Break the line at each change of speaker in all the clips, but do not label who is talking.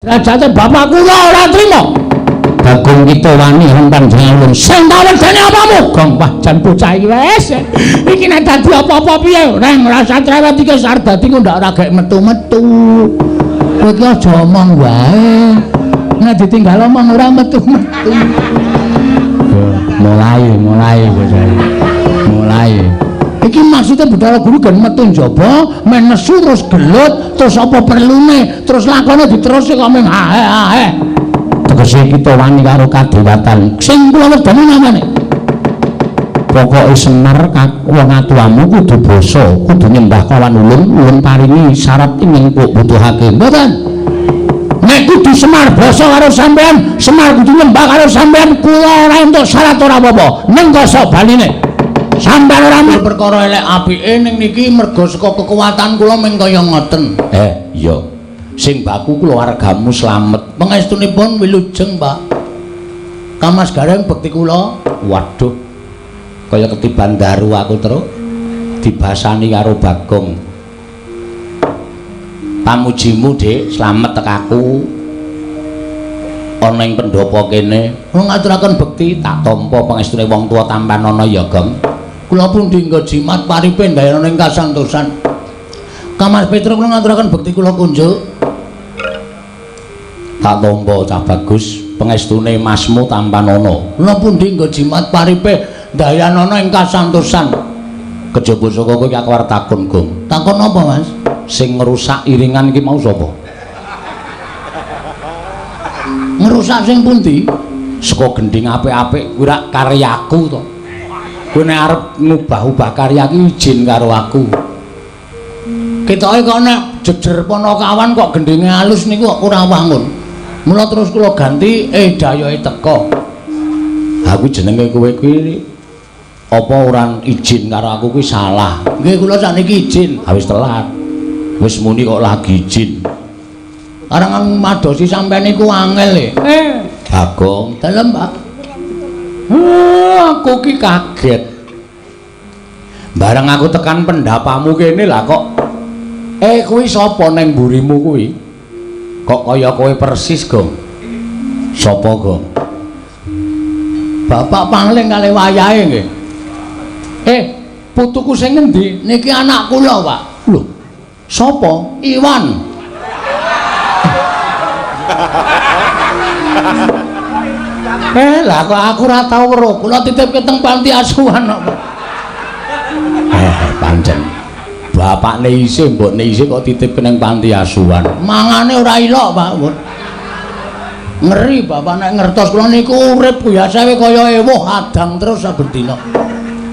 Derajate bapak kula ora trima. Bagong kita wani hempan jeneng sing tawedane apa mugong wah jan bocah iki wis. Iki nek dadi apa-apa piye? Reng rasa cerewet iki sardati ku ndak ora gek metu-metu. Kowe iki aja omong wae. Nek ditinggal omong ora metu-metu. Mulai bocah. Mulai. Iki maksudnya Bathara Guru gen metu njaba, men nesu terus gelut, terus apa perlune, terus lakone diterusi kok mung ae. Tegese kita wani karo kadewatan. Sing kula wedani namane. Pokoke Semar wong atuamu kudu basa, kudu nyembah kawan ulun paringi syarat ingin kok butuhake. Mboten. Nek kudu Semar basa karo sampean, Semar kudu nyembah karo sampean, kula ora entuk syarat ora apa-apa. Ning kosok baline. Sampeyan ora perkara elek apike ning niki merga saka kekuatan kula mung kaya ngoten. Iya. Sing baku kula wargamu slamet. Pangestunipun wilujeng, Pak. Kamas Gareng bekti kula. Waduh. Kaya ketiban daru aku terus dibasani karo Bagong. Pamujimu, Dik, slamet tekaku. Ana ing pendopo kene. Ngaturaken bekti tak tampa pangestune wong tuwa Tampanana ya, Gong. Kula pun dinggo jimat paripe ndayana ing kasantosan. Kamas Petruk kula ngaturaken bekti kula kunjuk. Tak tampa cah bagus pangestune Masmu Tampanana. Kula pun dinggo jimat paripe ndayana ing kasantosan. Kejaba saka kowe iki aku arep takon, Gong. Takon apa, Mas? Sing ngerusak iringan iki mau sapa? Ngerusak sing pundi? Saka gending apik-apik kuwi rak karyaku to. Kowe nek arep ngubah-ubah karya iki izin karo aku. Ketoke kok nek jejer Panakawan kok gendinge alus niku kok ora wangun. Mula terus kula ganti dayoe teko. Aku jenenge kowe kuwi apa ora izin karo aku kuwi salah. Nggih kula sakniki izin. Wis telat. Wis muni kok lagi izin. Arang madosi sampean niku angel e. Bagong, dalem, Pak. Aku ki kaget. Bareng aku tekan pendapamu kene lah kok kuwi sapa neng mburimu kuwi? Kok kaya kowe persis, Gong? Sapa, Gong? Bapak Pangling kali wayahe nggih. Putuku sing ngendi? Niki anak kula, Pak. Lho. Sapa? Iwan. Lah kok aku ora tau weruh, kula titipke teng panti asuhan kok. Pancen. Bapakne isih, mbokne isih kok titipke nang panti asuhan. Mangane ora ilok, Pak. Ngeri bapak nek ngertos kula niku urip biasa wae kaya ewuh adang terus saben dina.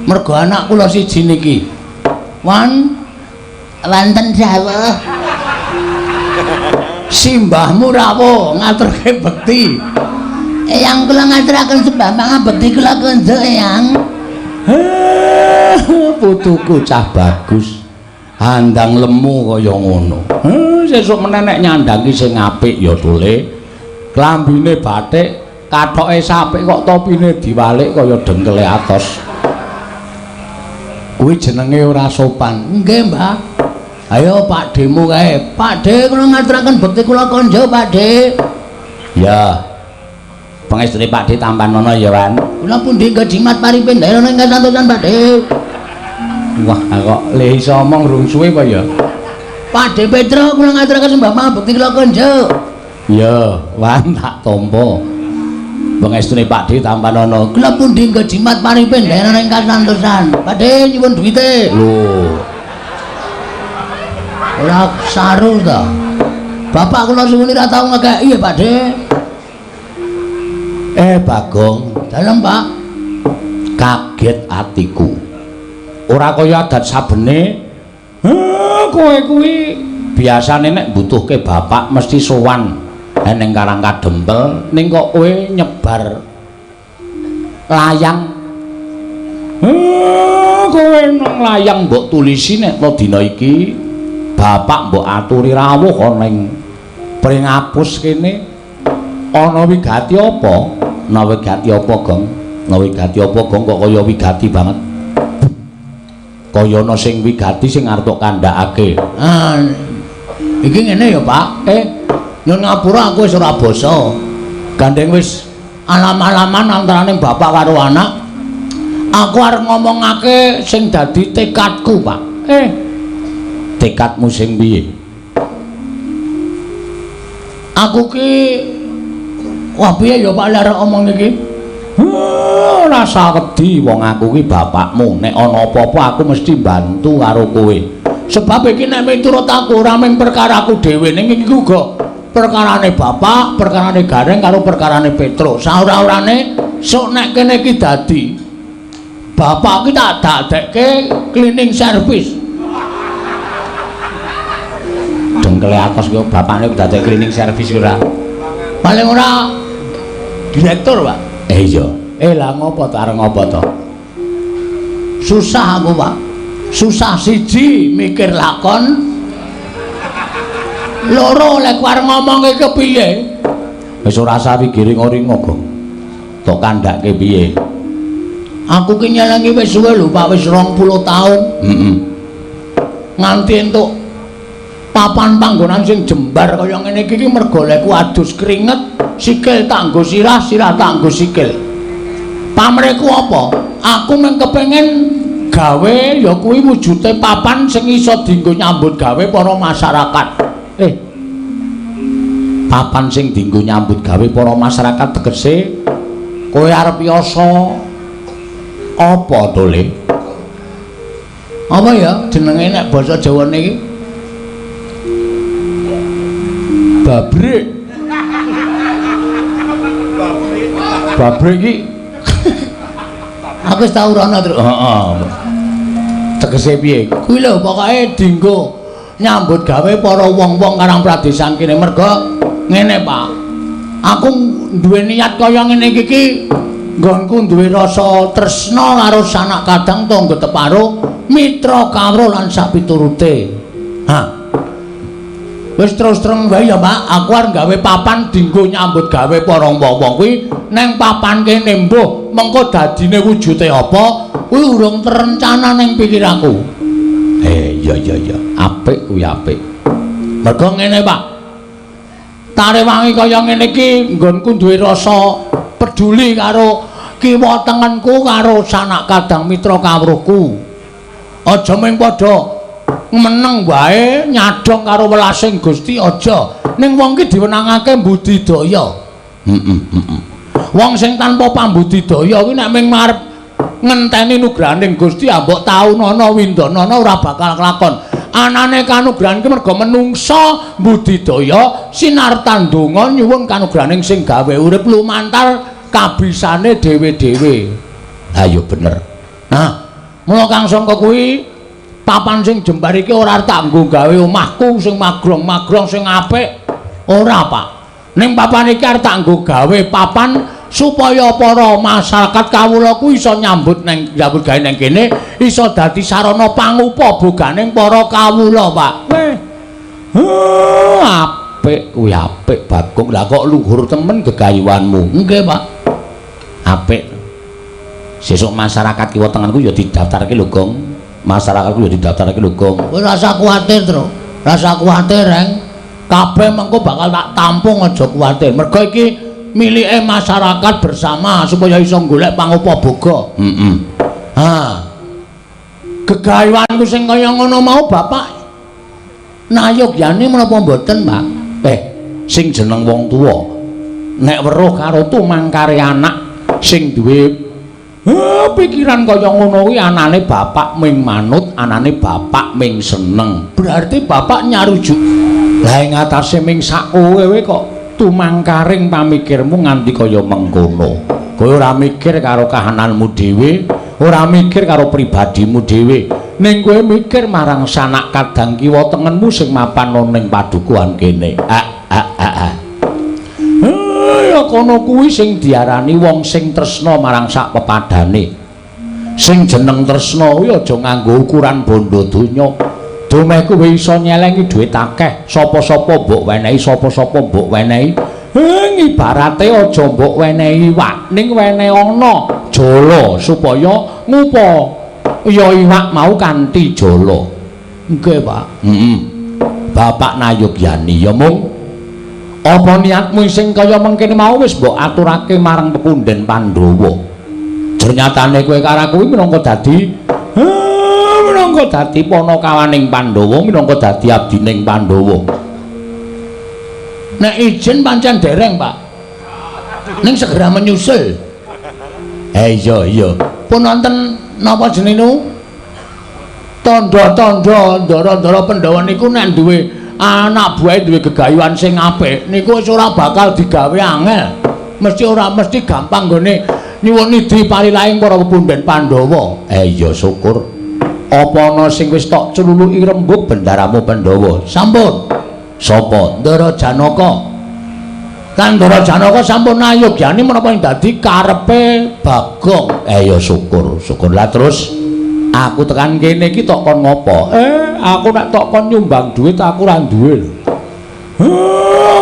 Mergo anak kula siji niki. Wonten dawuh. Simbahmu rawuh ngaturke bekti. Eyang kula ngaturaken sembah pangabekti kula konjuk Eyang. Putuku cah bagus. Handang lemu kaya ngono. Sesuk meneh nek nyandangi sing apik ya tole. Klambine bathik, kathoke sapik kok topine diwalik kaya dengkele atos. Kuwi jenenge ora sopan. Nggih, Mbah. Ayo Pak Demu kae. Pak De kula ngaturaken bekti kula konjuk, Pak De. Ya. Pangestune Pak De Tampanana ya, Wan. Kula pundi kejimat paripe ndayana ing kasantosan, Pak De. Wah, kok le iso omong rung suwe apa ya? Pak De Petruk kula ngaturaken sembah pangabekti kula konjuk. Ya, Wan tak tampa. Pangestune Pak De Tampanana. Kula pundi kejimat paripe ndayana ing kasantosan. Pak De nyuwun duwite. Lho. Ora saru ta. Bapak kula suwun ora tau ngekeki ya, Pak De. Bagong, dalem, Pak. Kaget atiku. Ora kaya adat sabene. Kowe kuwi biasane nek mbutuhke bapak mesti sowan ning Karangkadempel, ning kok kowe nyebar layang. Kowe nang layang mbok tulisi nek dina iki bapak mbok aturi rawuh ana ning Pringapus kene. Ana wigati apa? Ana wigati apa, Gong? Ana wigati apa, Gong? Kok kaya wigati banget. Kaya ana sing wigati sing arep kandhakake. Iki ngene ya, Pak. Nyun ngapura aku wis ora basa. Gandeng wis alam-alaman antaraning bapak karo anak. Aku arep ngomongake sing dadi tekadku, Pak. Tekadmu sing piye? Aku ki wah piye ya Pak arep omong iki? Rasa wedi wong aku ki bapakmu. Nek ana apa-apa aku mesti bantu karo kowe. Sebab iki nek miturut aku ora mung perkara aku dhewe ning iki uga perkarane bapak, perkarane Gareng karo perkarane Petro. Saora-orane sok nek kene iki dadi bapak ki tak dadekke cleaning service. Dengkele atos kok bapakne dadekke cleaning service ora. Paling ora direktur, Pak. Iya. Lah ngopo to arep ngopo to? Susah aku, Pak. Susah siji mikir lakon. Loro lek arep ngomong iki kepiye? Wis ora usah pikir ngoringo, Gong. Tok kandhake piye? Aku ki nyelengi wis suwe lho, Pak, wis 20 taun. Nganti entuk papan panggonan sing jembar kaya ngene iki mergo lek ku adus keringet, sikil tak nggo sirah, sirah tak nggo sikil. Pamreku apa? Aku mung kepengin gawe ya kuwi wujude papan sing iso dienggo nyambut gawe para masyarakat. Papan sing dienggo nyambut gawe para masyarakat tegese kowe arep yasa apa to, Le? Apa ya jenenge nek basa Jawane iki? Babrik. Babrik iki aku wis tau rono terus. Heeh. Tegese piye? Kuwi lho pokoke dienggo nyambut gawe para wong-wong karang pradesan kene merga ngene, Pak. Aku duwe niat kaya ngene iki nggonku duwe rasa tresna karo sanak kadang tangga teparo, mitra kawruh lan sapiturute. Wis terus terang wae ya, Pak. Aku arep gawe papan dienggo nyambut gawe para wong-wong kuwi neng papan kene mbuh mengko dadine wujude apa kuwi urung terencana ning pikiranku. Iya. Apik kuwi apik. Mergo ngene, Pak. Tarewangi kaya ngene iki nggonku duwe rasa peduli karo kiwa tengenku karo sanak kadang mitra kawruhku. Aja mung padha meneng wae nyadong karo welasing Gusti aja. Ning wong ki diwenangake budidaya. Wong sing tanpa pambudidaya kuwi nek mung arep ngenteni nugrahaning Gusti mbok taunana windanana ora bakal kelakon. Anane kanugrahan ki merga menungsa budidaya sinartan donga nyuwun kanugrahaning sing gawe urip lumantar kabisane dhewe-dhewe. Ha yo bener. Mula Kang Sangka kuwi papan sing jembar iki ora tak nggo gawe omahku sing magrong-magrong sing apik. Ora, Pak. Ning papan iki arep tak nggo gawe papan supaya para masyarakat kawula ku iso nyambut gawe nang kene, iso dadi sarana pangupa boganing para kawula, Pak. Apik kuwi apik, Bagong. Lah kok luhur temen gegayuhanmu. Nggih, Pak. Apik. Sesuk masyarakat kiwa tengenku ya didaftarke lho, Gong. Masyarakatku ya didaftarke lho, Gong. Kowe rasa kuwatir, Tru. Rasa kuwatir, Reng. Kabeh mengko bakal tak tampung, aja kuwatir. Mergo iki milike masyarakat bersama supaya iso golek pangupa boga. Gegayuhanku sing kaya ngono mau, Bapak. Nayogyane menapa mboten, Pak? Sing jeneng wong tuwa nek weruh karo tumangkare anak sing duwe pikiran kaya ngono kuwi anane bapak ming manut, anane bapak ming seneng. Berarti bapak nyarujuk. Lah ing atase ming sak kowe kok tumangkaring pamikirmu nganti kaya mengkono. Kowe ora mikir karo kahananmu dhewe, ora mikir karo pribadimu dhewe. Ning kowe mikir marang sanak kadang kiwa tengenmu sing mapan ning padukuhan kene. Ya kono kuwi sing diarani wong sing tresna marang sak pepadane. Sing jeneng tresna kuwi aja nganggo ukuran bondo donya. Domeh kowe iso nyelengi dhuwit akeh, sapa-sapa mbok wenehi, sapa-sapa mbok wenehi. Ibarate aja mbok wenehi iwak, ning wenehi ana jala supaya ngupa ya iwak mau kanthi jala. Nggih, Pak. Bapak Nayogyani ya mung
Apa niatmu sing kaya mengkene mau wis mbok aturake marang pepundhen Pandhawa. Ternyatane kowe karo kuwi minangka dadi panakawaning Pandhawa, minangka dadi abdining Pandhawa. Nek izin pancen dereng, Pak. Ning segera menyusul. Iya. Pun wonten napa jenenge? Tandha-tandha ndara-ndara Pandhawa niku nek duwe anak buah duwe gegayuhan sing apik niku wis ora bakal digawe angel. Mesti gampang nggone nyuwun idhi palilaing para pepundhen Pandhawa. Iya syukur. Apa ana sing wis tok cululuki rembug bendaramu Pandhawa? Sampun. Sapa? Ndara Janaka. Kan Ndara Janaka sampun nayogyani menapa ing dadi karepe Bagong. Iya syukur. Lah terus aku tekan kene iki tok kon ngopo? Aku nek tok kon nyumbang dhuwit aku ora duwe lho.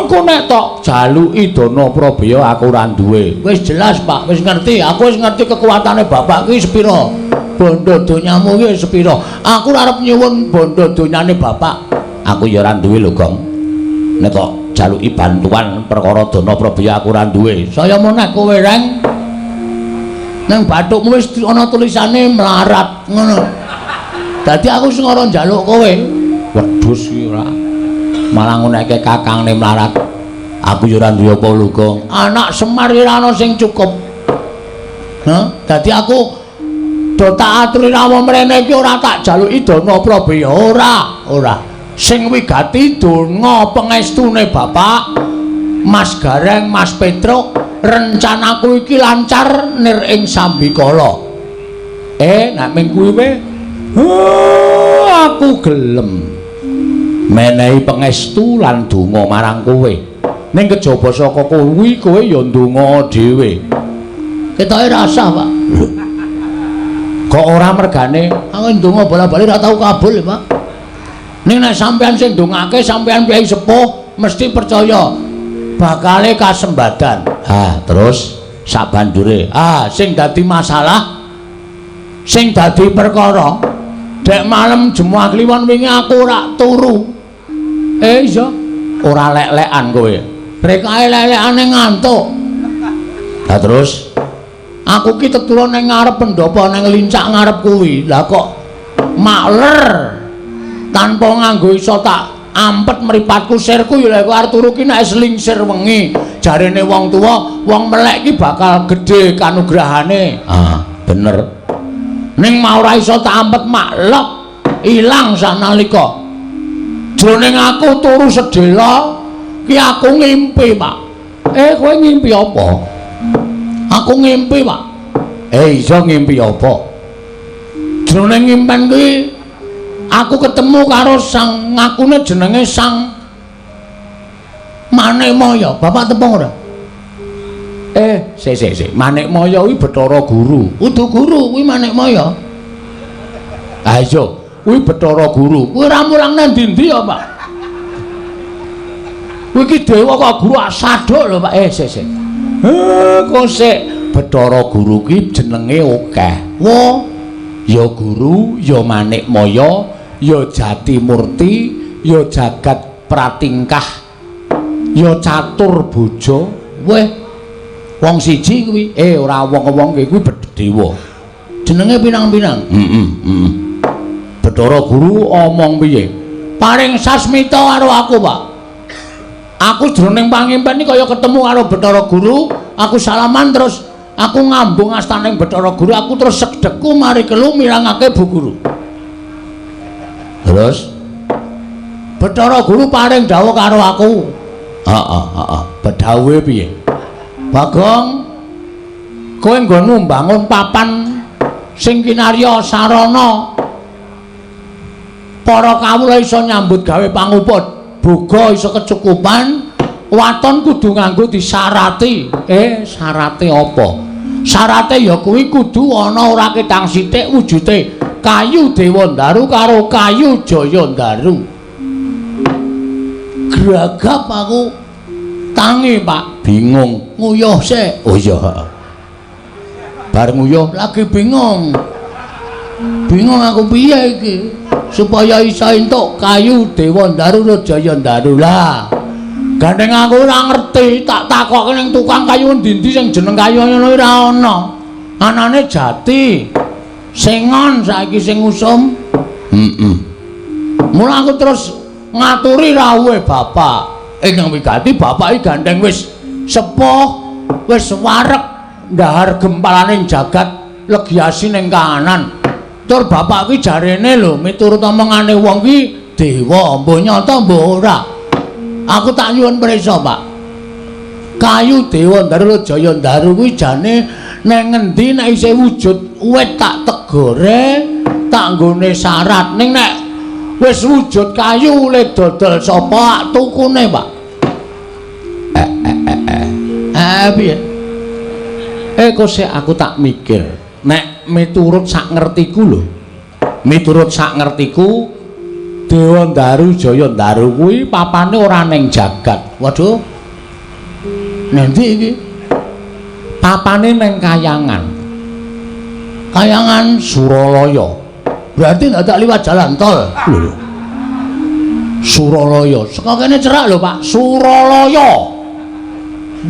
Aku nek tok jaluki dana Prabaya aku ora duwe. Wis jelas, Pak, wis ngerti. Aku wis ngerti kekuatane bapak ki sepira. Bondo donyamu ki sepira. Aku arep nyuwun bondo donyane bapak. Aku ya ora duwe lho, Gong. Nek tok jaluki bantuan perkara dana Prabaya aku ora duwe. Saya meneh kowe reng nang bathukmu wis ana tulisane melarat ngono. Dadi aku sing ora njaluk kowe. Wedhus iki ora. Malah nguneke kakangne melarat. Aku ya ora duwe apa lho, Gong. Anak Semar ora ana sing cukup. Dadi aku do tak aturi rawa mrene iki ora tak jaluki dana Prabaya, ora. Sing wigati donga pangestune Bapak, Mas Gareng, Mas Petruk, rencanaku iki lancar nir ing Sambikala. Nek ming kuwi aku gelem menehi pangestu lan donga marang kowe. Ning kejaba saka kuwi kowe ya ndonga dhewe. Ketoke rasah, Pak. Kok ora mergane aku ndonga bola-bali ora tau kabul, Pak. Ning nek sampean sing ndongake sampean piyai sepuh mesti percaya bakale kasembadan. Terus sakbanjure sing dadi masalah sing dadi perkara dek malam Jumat Kliwon wingi aku ora turu. Iya ora lek-lekan kowe rekae lek-lekane ngantuk. Terus aku ki teturu ning ngarep pendopo ning lincak ngarep kuwi. Lah kok makler tanpa nganggo iso tak ampet mripatku sirku ya lek arep turu ki nek slingsir wengi jarene wong tuwa wong melek ki bakal gedhe kanugrahane. Bener. Ning mau ora iso tak ampet maklek ilang sanalika. Jroning aku turu sedhela ki aku ngimpi, Pak. Kowe ngimpi apa? Aku ngimpi, Pak. Iso ngimpi apa? Jroning ngimpen kuwi aku ketemu karo sang ngakune jenenge Sang Manikmaya. Bapak tepung ora? Sik. Manikmaya kuwi Bathara Guru. Kudu guru kuwi Manikmaya. Iya, kuwi Bathara Guru. Kuwi ora mulang nang ndi-ndi ya, Pak? Kuwi ki dewa kok guru saduk lho, Pak. Sik. Kok sik Bathara Guru ki jenenge akeh. Wah, ya guru, ya Manikmaya, ya Jatimurti, ya Jagat Pratingkah, ya Catur Bojo. Weh, wong siji kuwi. Ora wong-wong kuwi dewa. Jenenge pinang-pinang. Bathara Guru omong piye? Paring sasmita karo aku, Pak. Aku jroning pangimpen iki kaya ketemu karo Bathara Guru, aku salaman terus aku ngambung astaning Bathara Guru, aku terus segdeku mari kelu mirangake Bu Guru. Terus Bathara Guru paring dawuh karo aku. Bedhawuhe piye? Bagong, kowe nggonmu mbangun papan sing kinarya sarana para kawula iso nyambut gawe panguput, boga iso kecukupan, waton kudu nganggo disarati. Sarate apa? Sarate ya kuwi kudu ana ora ketang sithik wujude kayu Dewandaru karo kayu Jayandaru. Gragap aku tangi, Pak. Bingung. Nguyuh sik. Oh iya. Bar nguyuh lagi bingung. Bingung aku piye iki supaya iso entuk kayu Dewandaru karo Jayandaru. Lah Gandeng aku ora ngerti, tak takokke ning tukang kayu endi-endi sing jeneng kayu ngono ora ana. Anane jati. Sengon saiki sing usum. Mula aku terus ngaturi rawuhe bapak. Ingkang wigati bapak iki gandeng wis sepuh, wis wareg ndahar gempalaning jagat legiasi ning kahanan. Tur bapak ki jarene lho miturut omongane wong ki dewa, mbuh nyata mbuh ora. Aku tak nyuwun prisa, Pak. Kayu Dewa Daru Jaya Daru kuwi jane neng ngendi nek isih wujud wit tak tegore, tak nggone syarat. Ning nek wis wujud kayu le dodol sapa tukune, Pak? Piye? Kok sik aku tak mikir. Nek miturut sak ngertiku lho. Miturut sak ngertiku Dewa Daru Jaya Daru kuwi papane ora ning jagat. Waduh. Nanti iki papane ning Kayangan. Kayangan Suralaya. Berarti ndak liwat jalan tol. Lho. Suralaya. Saka kene cerak lho, Pak. Suralaya.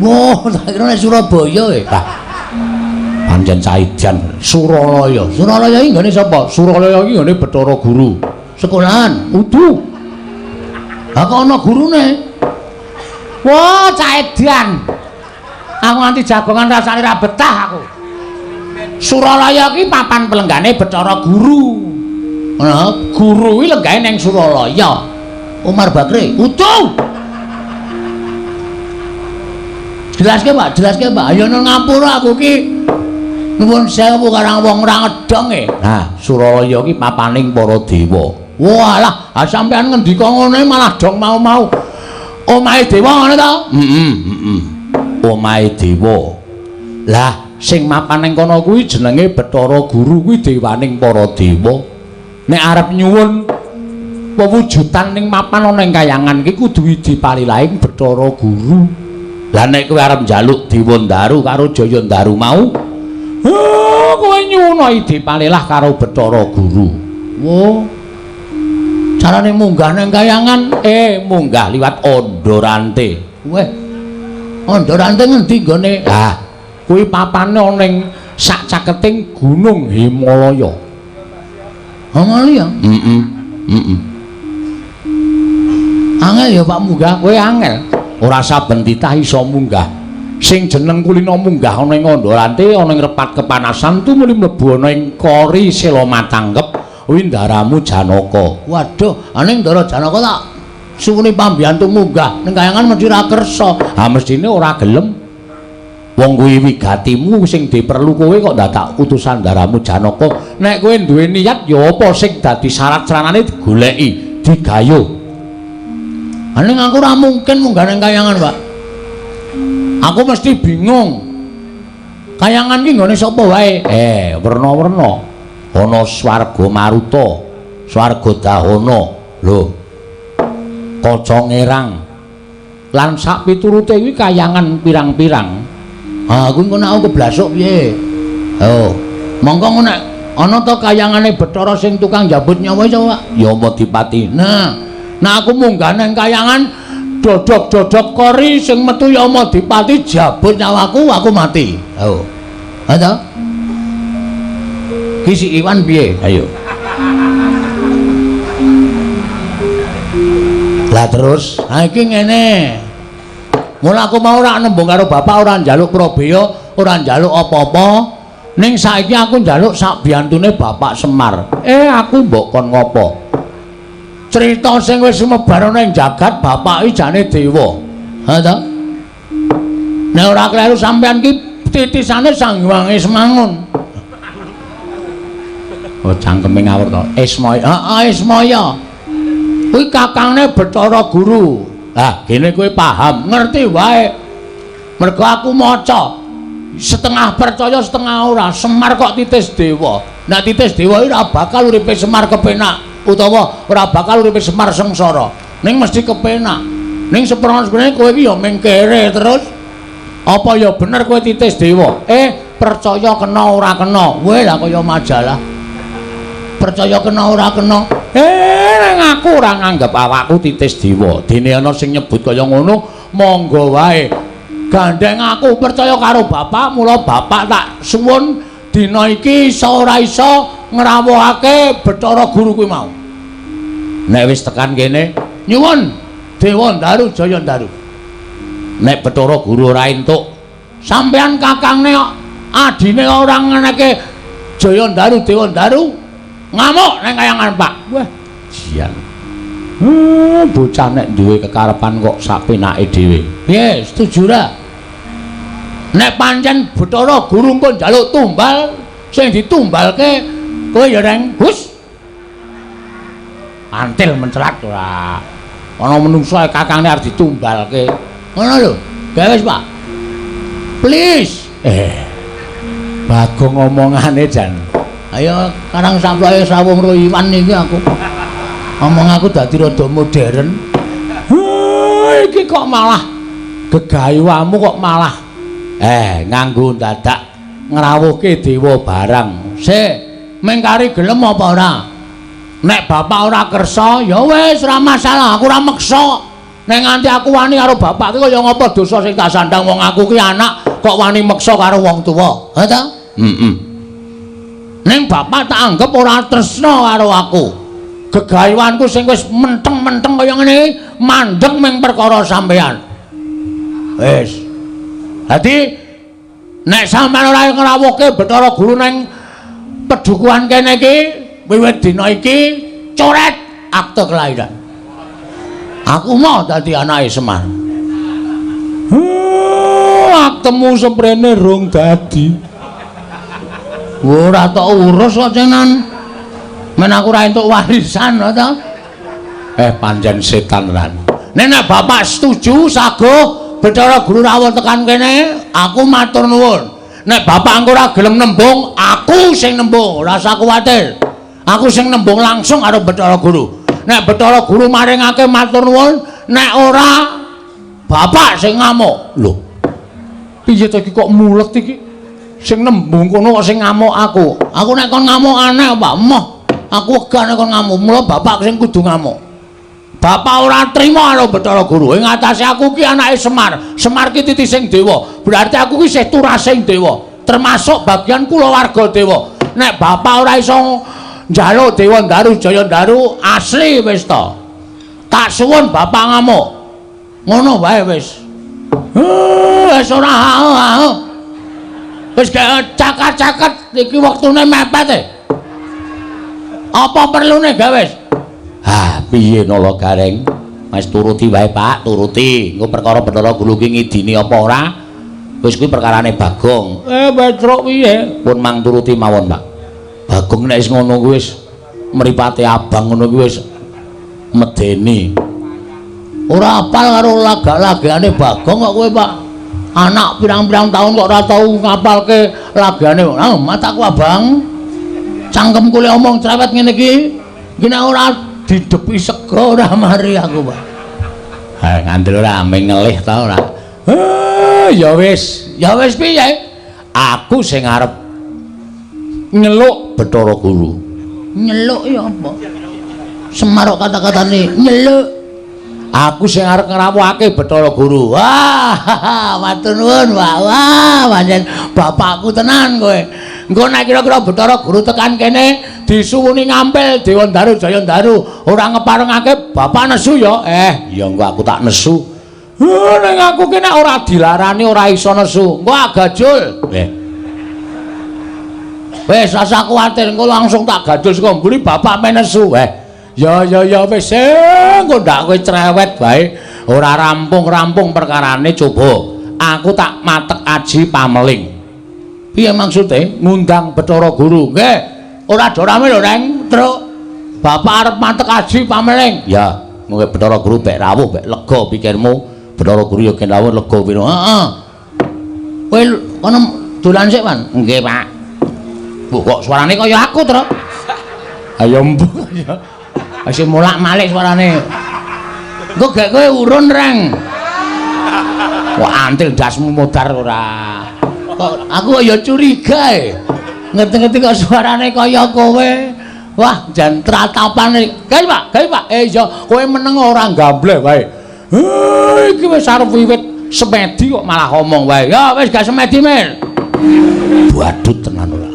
Wah, tak kira nek Surabaya Pak. Pancen caidan Suralaya. Suralaya iki nggone sapa? Suralaya iki nggone Bathara Guru. Sekolahan, udu. Lah kok ana gurune? Wah, caedan. Aku nganti jagongan rasane ra betah aku. Suralaya ki papan pelenggane Bathara Guru. Nah, guru kuwi lenggane ning Suralaya. Umar Bakri, udu. Jelaske, Pak, jelaske, Pak. Ayo nang ngapura aku ki. Nuwun sewu karang wong ora ngedong e. Nah, Suralaya ki papaning para dewa. Walah, sampean ngendika ngene malah dong mau-mau. Omahe dewa ngono to? Omahe dewa. Lah, sing mapan ning kono kuwi jenenge Bathara Guru kuwi dewaning para dewa. Nek arep nyuwun pewujudan ning mapan ana ing Kayangan iki kudu dipalilaing Bathara Guru. Lah nek kowe arep njaluk Dewa Daru karo Jaya Daru mau, kowe nyuwun dipalilah karo Bathara Guru. Wo. Carane munggah ning Kayangan, munggah liwat Ondorante. Weh. Ondorante ngendi gone? Ah, kuwi papane ana ning sak caketing Gunung Himalaya. Himalaya? Angel ya Pak munggah, kowe angel. Ora saben titah iso munggah. Sing jeneng kulina munggah ana ing Ondorante, ana ing repat kepanasan tu muli mlebu ana ing Kori Sela Matanggep. Kuwi ndaramu Janaka. Waduh, aning Ndara Janaka tak suwune pambiyantu munggah ning Kayangan mesti ra kersa. Ha mestine ora gelem. Wong kuwi wigatimu sing diperlu kowe kok dadak utusan ndaramu Janaka. Nek kowe duwe niat ya apa sing dadi syarat ceranane digoleki, digayuh. Aning aku ora mungkin munggah ning Kayangan, Pak. Aku mesti bingung. Kayangan ki nggone sapa wae? Werna-werna. Ana swarga Maruta, swarga Dahana, lho. Kaca Ngerang. Lan sak piturute kuwi Kayangan pirang-pirang. Ah, kuwi ngono aku keblasuk piye? Oh, monggo nek ana ta Kayangane Bathara sing tukang jabut nyawa iso, Pak? Ya Madipati. Nah aku munggah nang Kayangan dodok-dodok Kori sing metu ya Madipati jabut nyawaku, aku mati. Oh. Ha ta? Ki si Iwan piye? Ayo. Lah terus, ha iki ngene. Mula aku mau ora nembung karo bapak, ora njaluk Prabaya, ora njaluk apa-apa. Ning saiki aku njaluk sak biyantune Bapak Semar. Aku mbok kon ngopo? Crita sing wis sumebar ana ing jagat bapak iki jane dewa. Ha ta? Nek ora kleru sampean ki titisane Sang Hyang Ismangun. Oh cangkeme ngawur to. Ismaya. Heeh, Ismaya. Kuwi kakangne Bathara Guru. Lah, kene kowe paham, ngerti wae. Mergo aku maca setengah percaya setengah ora. Semar kok titis dewa. Nek titis dewa iki ora bakal uripe Semar kepenak utawa ora bakal uripe Semar sengsara. Ning mesti kepenak. Ning seprono sebenarnya kowe iki ya mengkere terus. Apa ya bener kowe titis dewa? Percaya kena ora kena. Weh lah kaya majalah. Percaya kena ora kena. Nang aku ora nganggep awakku titis dewa. Dene ana sing nyebut kaya ngono, monggo wae. Gandeng aku percaya karo bapak, mula bapak tak suwun dina iki ora iso ngrawuhake Bathara Guru kuwi mau. Nek wis tekan kene, nyuwun Dewa Ndaru Jaya Ndaru. Nek Bathara Guru ora entuk, sampeyan kakangne adine ora ngeneke Jaya Ndaru Dewa Ndaru, ngamuk nang kayangan Pak. Wah, jian. Bocah nek duwe kekarepan kok sapenake dhewe. Piye, setuju ra? Nek pancen Bathara Guru pun njaluk tumbal, sing ditumbalke kowe ya Reng, Gus. Antil mencelat ora. Ana menungso kakangne arep ditumbalke. Ngono lho. Gawe wis, Pak. Please. Bagong omongane jan. Ayo karang samploke sawung ro iwan iki aku. Omong aku dadi rada modern. Iki kok malah gegayuhmu kok malah nganggo dadak ngrawuhke dewa barang. Sik, mengkari gelem apa ora? Nek bapak ora kersa, ya wis ora masalah, aku ora meksa. Nek nganti aku wani karo bapak ki kaya ngapa dosa sing tak sandang wong aku ki anak kok wani meksa karo wong tuwa. Ha ta? Ning bapak tak anggap ora tresna karo aku. Gegayuhanku sing wis menteng-menteng kaya ngene mandeg ming perkara sampean. Wis. Dadi nek sampean ora ngrawuhke Bathara Guru ning pedukuhan kene iki wiwit dina iki coret akte kelahiran. Aku mau dadi anake Semar. Aktemu semprene rung dadi. Ora tok urus kok cenan. Men aku ora entuk warisan to. Pancen setan ran. Nek bapak setuju saguh Bathara Guru rawuh tekan kene, aku matur nuwun. Nek bapak engko ora gelem nembung, aku sing nembung, ora usah kuwatir. Aku sing nembung langsung karo Bathara Guru. Nek Bathara Guru maringake matur nuwun, nek ora bapak sing ngamuk. Lho. Piye to iki kok mulet iki? Sing nembung kono kok sing ngamuk aku. Aku nek kon ngamuk aneh Pak, emoh. Aku wegah nek kon ngamuk, mula bapak sing kudu ngamuk. Bapak ora trima karo Bathara Guru. Ing atase aku ki anake Semar. Semar ki titi sing dewa. Berarti aku ki isih turasing dewa, termasuk bagian kulawarga dewa. Nek bapak ora iso njaluk Dewa Ndaru Jaya Ndaru asli wis to. Tak suwun bapak ngamuk. Ngono wae wis. Wis ora wis cakat-cakat iki wektune mepet Apa perlune gawe wis? Piye nala Gareng? Wis turuti wae Pak, turuti. Engko perkara Bathara Guru ki ngidini apa ora? Wis kuwi perkarane Bagong. Petruk piye? Pun mang turuti mawon, Pak. Bagong nek wis ngono kuwi wis mripate abang ngono kuwi wis medeni. Ora apal karo laga-lagane Bagong kok kowe, Pak. Anak pirang-pirang tahun kok ora tau ngapalke lagane. Mataku abang. Cangkemku le omong cerewet ngene iki. Iki nek ora didepi sego ora mari aku, Pak. Ngandel ora ameng ngelih ta ora. Ya wis piye? Aku sing arep nyeluk Bathara Guru. Nyeluk ya apa? Semar kata-katane nyeluk. Aku sing arep ngrawuhake Bathara Guru. Wah, matur nuwun, Pak. Wah, pancen bapakku tenan kowe. Engko nek kira-kira Bathara Guru tekan kene disuwuni ngampil Dewa Ndaru Jaya Ndaru, ora ngeparengake bapak nesu ya. Ya engko aku tak nesu. Ning aku ki nek ora dilarani ora iso nesu. Engko agajul. Wis asa kuwatir engko langsung tak gadul saka mburi bapak men nesu. Ya wis engko ndak kowe cerewet bae. Ora rampung-rampung perkarane coba. Aku tak matek aji pameling. Piye maksude ngundang Bathara Guru? Nggih. Ora do rame lho, Reng. Truk. Bapak arep matek aji pameling. Ya, mengke Bathara Guru bek rawuh, bek lega pikirmu. Bathara Guru ya gen rawuh lega pira. Heeh. Kowe kono dolan sik, Pan? Nggih, Pak. Kok suarane kaya aku, Truk? Ayo mbok ya. Wis mulak-malik suarane. Engko gek kowe urun, Reng. Wah, antil dasmu modar ora. Kok aku ya curiga ngerti-ngerti kok suarane kaya kowe. Wah, jan tratapane. Gawe Pak. Iya, kowe meneng ora gambleh wae. Iki wis arep wiwit semedi kok malah ngomong wae. Ya wis gak semedi, Mir. Badut tenan ora.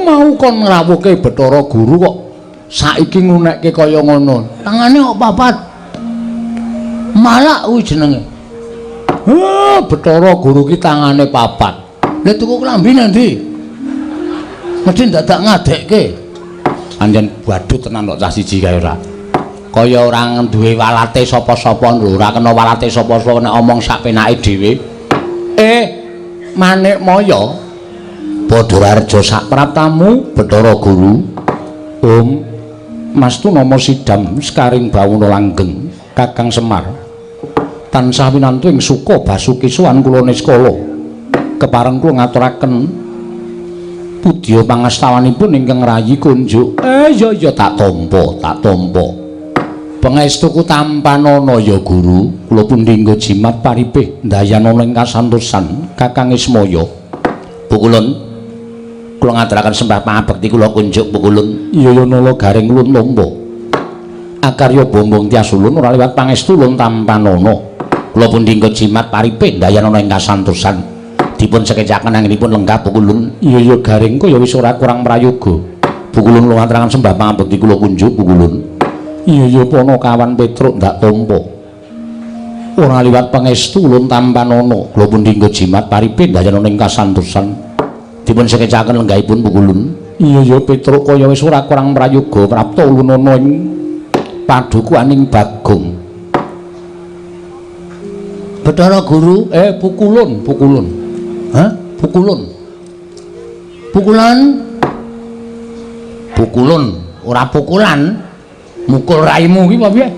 Mau kon ngrawuhke Bathara Guru kok saiki ngunekke kaya ngono. Tangane kok papat. Malak kuwi jenenge. Bathara Guru ki tangane papat. Lah tuku klambi nang ndi? Mesti dadak ngadekke. Anjen badut tenan kok cah siji kae ora. Kaya ora duwe walate sapa-sapa lho, ora kena walate sapa-sapa nek omong sak penake dhewe. Manik Maya. Padharjo sak praptamu Bathara Guru. Mastu nama Sidam Sekaring Bawuna Langgeng Kakang Semar. Tansah winantu ing suka Basuki Suwan kula niskala. Kepareng kula ngaturaken pudya pangastawanipun ingkang rayi kunjuk. Ya tak tampa. Pangestuku tampanana ya Guru. Kula pundhingga jimat paripih ndayanana ing kasantosan Kakang Ismaya. Pukulun kula ngaturaken sembah pangabekti kula kunjuk Pukulun. Iya nala garing ulun lomba. Akarya bombong tias ulun ora liwat pangestu ulun tampanana. Kula pundhingga jimat paripih ndayanana ing kasantosan. Dipun sekecaken anggenipun lenggah Pukulun. Iya garing kaya wis ora kurang prayoga. Pukulun kula ngaturaken sembah pangabekti kula kunjuk Pukulun. Iya Panakawan Petruk ndak tampa. Ora liwat pangestu ulun tampanana. Kula pundhingga jimat paripih ndayanana ing kasantosan. Dipun sekecaken lenggahipun Pukulun. Iya Petruk kaya wis ora kurang prayoga prapta ulun ana ing padukuaning Bagong. Bathara Guru, Pukulun. Pukulun, ora pukulan. Mukul raimu ki apa piye?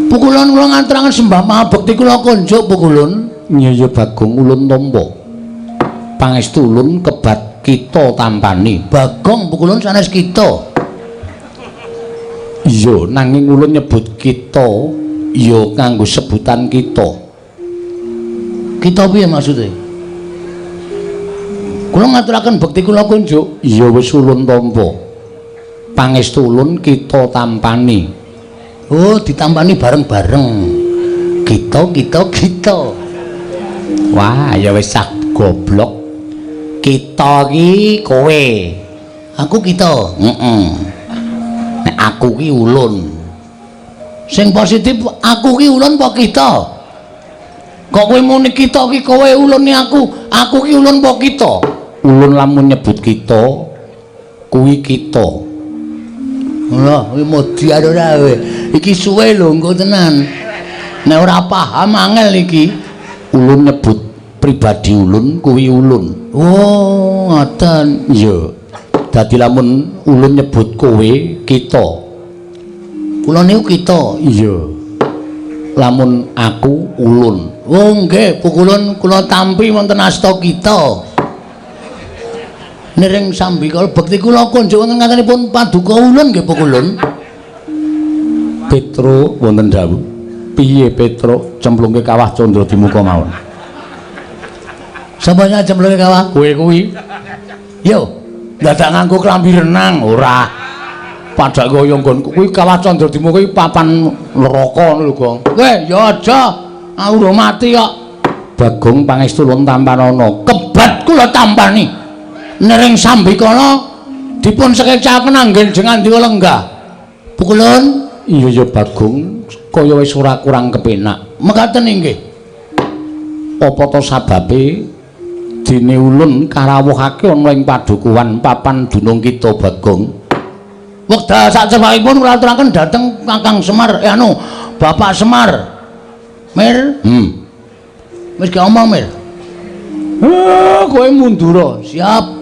Pukulun kula ngaturaken sembah pangabekti kula kunjuk Pukulun. Iya Bagong ulun tampa. Pangestu ulun kebat kita tampani. Bagong Pukulun sanes kita. Iya nanging ulun nyebut kita ya kanggo sebutan kita. Kita piye maksude? Kula ngaturaken bekti kula kunjuk. Iya wis ulun tampa. Pangestu ulun kita tampani. Oh, ditampani bareng-bareng. Kita. Wah, ya wis sak goblok. Kita ki kowe. Aku kita. Nek aku ki ulun. Sing positif aku ki ulun apa kita? Kok kowe muni kita ki kowe ulun ni aku ki ulun apa kita? Ulun lamun nyebut kita kuwi kita. Lah, kuwi modi ora kowe. Iki suwe lho engko tenan. Nek ora paham angel iki. Ulun nyebut pribadi ulun kuwi ulun. Oh, ngoten. Iya. Dadi lamun ulun nyebut kowe kita. Kula niku kita. Iya. Lamun aku ulun. Oh, nggih, Pukulun kula tampi wonten asta kita. Nering sambi kala bekti kula kunjuk wonten ngatenipun paduka ulun nggih Pukulun. Petruk wonten dawuh. Piye Petruk cemplungke kawah Candra Dimuka mawon? Sapa sing cemplungke kawah? Kowe kuwi. Yo, dadak nganggo klambi renang ora. Padha kaya nggonku kuwi kawah Candra Dimuka iki papan neraka lho, Gong. Kowe ya aja ora mati kok. Bagong pangestu ulun tampanana. Kebat kula tampani. Nering sambikala dipun sekecaken anggen jengan diwa lenggah. Pukulun, iya Bagong, kaya wis ora kurang kepenak. Mekaten inggih. Apa to sababe dene ulun karawuhake ana ing padukuhan papan dunung kita Bagong. Wekdal sacepakipun kula aturaken dhateng Kakang Semar, Bapak Semar. Mir? Wis ge omong, Mir. Kowe mundur. Siap.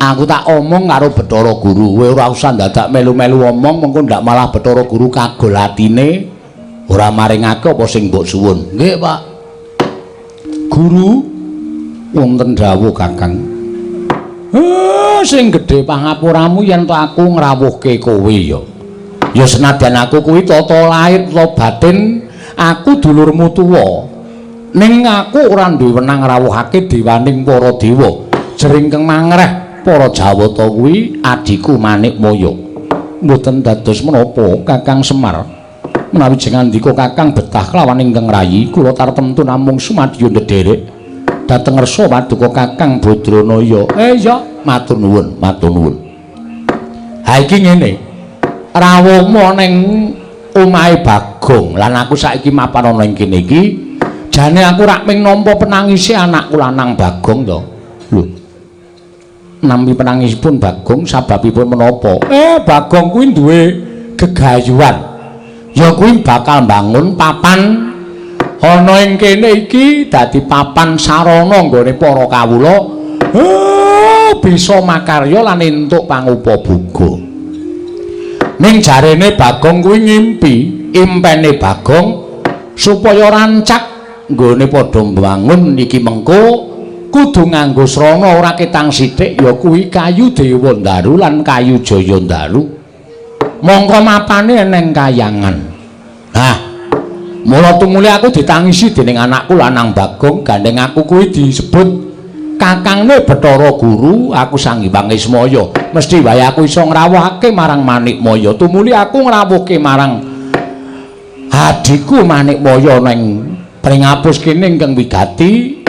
Aku tak omong karo Bathara Guru, kowe ora usah dadak melu-melu omong mengko ndak malah Bathara Guru kagol atine ora maringake apa sing mbok suwun. Nggih, Pak. Guru wonten dawuh Kakang. Sing gedhe pangapuramu yen to aku ngrawuhke kowe ya. Ya senadyan aku kuwi tata lair ta batin aku dulurmu tuwa. Ning aku ora duwe wenang ngrawuhake dewaning para dewa. Jering mangreh para Jawata kuwi adiku Manik Maya. Mboten dados menapa Kakang Semar. menawi jengandika Kakang betah kelawan ingkang rayi kula tartemtu namung sumadya ndederek dhateng ngersa paduka Kakang Badranaya. Iya, matur nuwun, matur nuwun. Ha iki ngene. Rawuhmu ning omahe Bagong lan aku saiki mapan ana ing kene iki. Jane aku rak ming nampa penangise anakku lanang Bagong to. Lho. Nampi penangisipun Bagong sababipun menapa? Bagong kuwi duwe gegayuhan. Ya kuwi bakal mbangun papan ana ing kene iki dadi papan sarana nggone para kawula bisa makarya lan entuk pangupabuga. Ning jarene Bagong kuwi ngimpi, impene Bagong supaya rancak nggone padha mbangun iki mengko kudu nganggo srana ora ketang sithik ya kuwi kayu Dewandaru lan kayu Jayandaru. Mongko mapane eneng kayangan. Nah, mula tumuli aku ditangisi dening anakku lanang Bagong, gandeng aku kuwi disebut Kakangne Bathara Guru, aku Sang Hyang Ismaya. Mesti wae aku iso ngrawuhake marang Manikmaya. Tumuli aku ngrawuhke marang adhiku Manikmaya ning Pringapus kene ingkang wigati.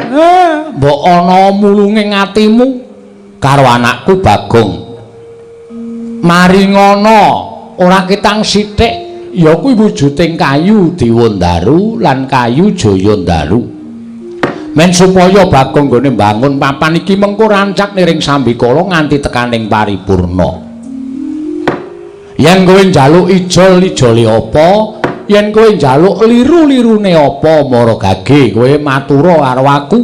Mbok ana mulunging atimu karo anakku Bagong. Maringono ora ketang sithik ya kuwi wujuding kayu Dewandaru lan kayu Jayandaru. Men supaya Bagong nggone mbangun papan iki mengko rancak niring sambikala nganti tekaning paripurna. Yen kowe njaluk ijol-ijole apa, yen kowe njaluk liru-lirune apa, mara gage kowe matura karo aku.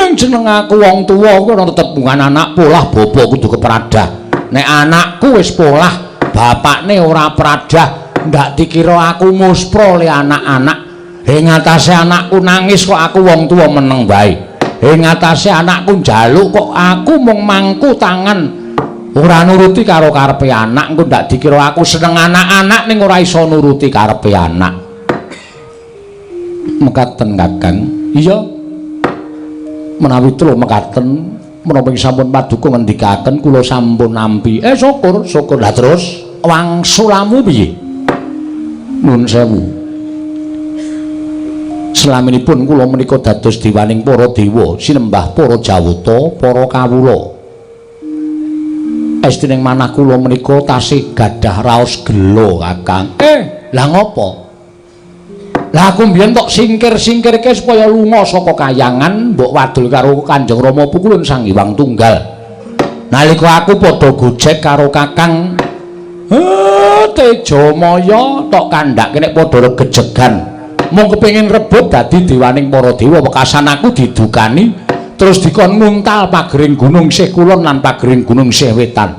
Yang jeneng aku wong tuwa kuwi tetep bungan anak polah bapa kudu kepradah. Nek anakku wis polah, bapakne ora pradah, ndak dikira aku muspra le anak-anak. Ing atase anakku nangis kok aku wong tuwa meneng bae. Ing atase anakku njaluk kok aku mung mangku tangan. Ora nuruti karo karepe anak, engko ndak dikira aku seneng anak-anak ning ora iso nuruti karepe anak. Mekaten Kakang. Iya. Menawi telu mekaten menapa sampun paduka ngendikaken kula sampun nampi. Syukur, syukur. Lah terus wangsulamu piye? Nuwun sewu. Selaminipun kula menika dados diwaning para dewa, sinembah para jawata, para kawula. Estuning manah kula menika tasih gadah raos gelo, Kakang. Lah ngopo? Lah aku mbiyen tok singkir-singkirke supaya lunga saka kayangan mbok wadul karo Kanjeng Rama Pukulun Sang Hyang Tunggal. Nalika aku padha gojek karo Kakang Tejamaya tok kandhake nek padha regejegan. Mung kepengin rebut dadi dewaning para dewa, wekasan aku didukani terus dikon nguntal pagering gunung sih kulon lan pagering gunung sih wetan.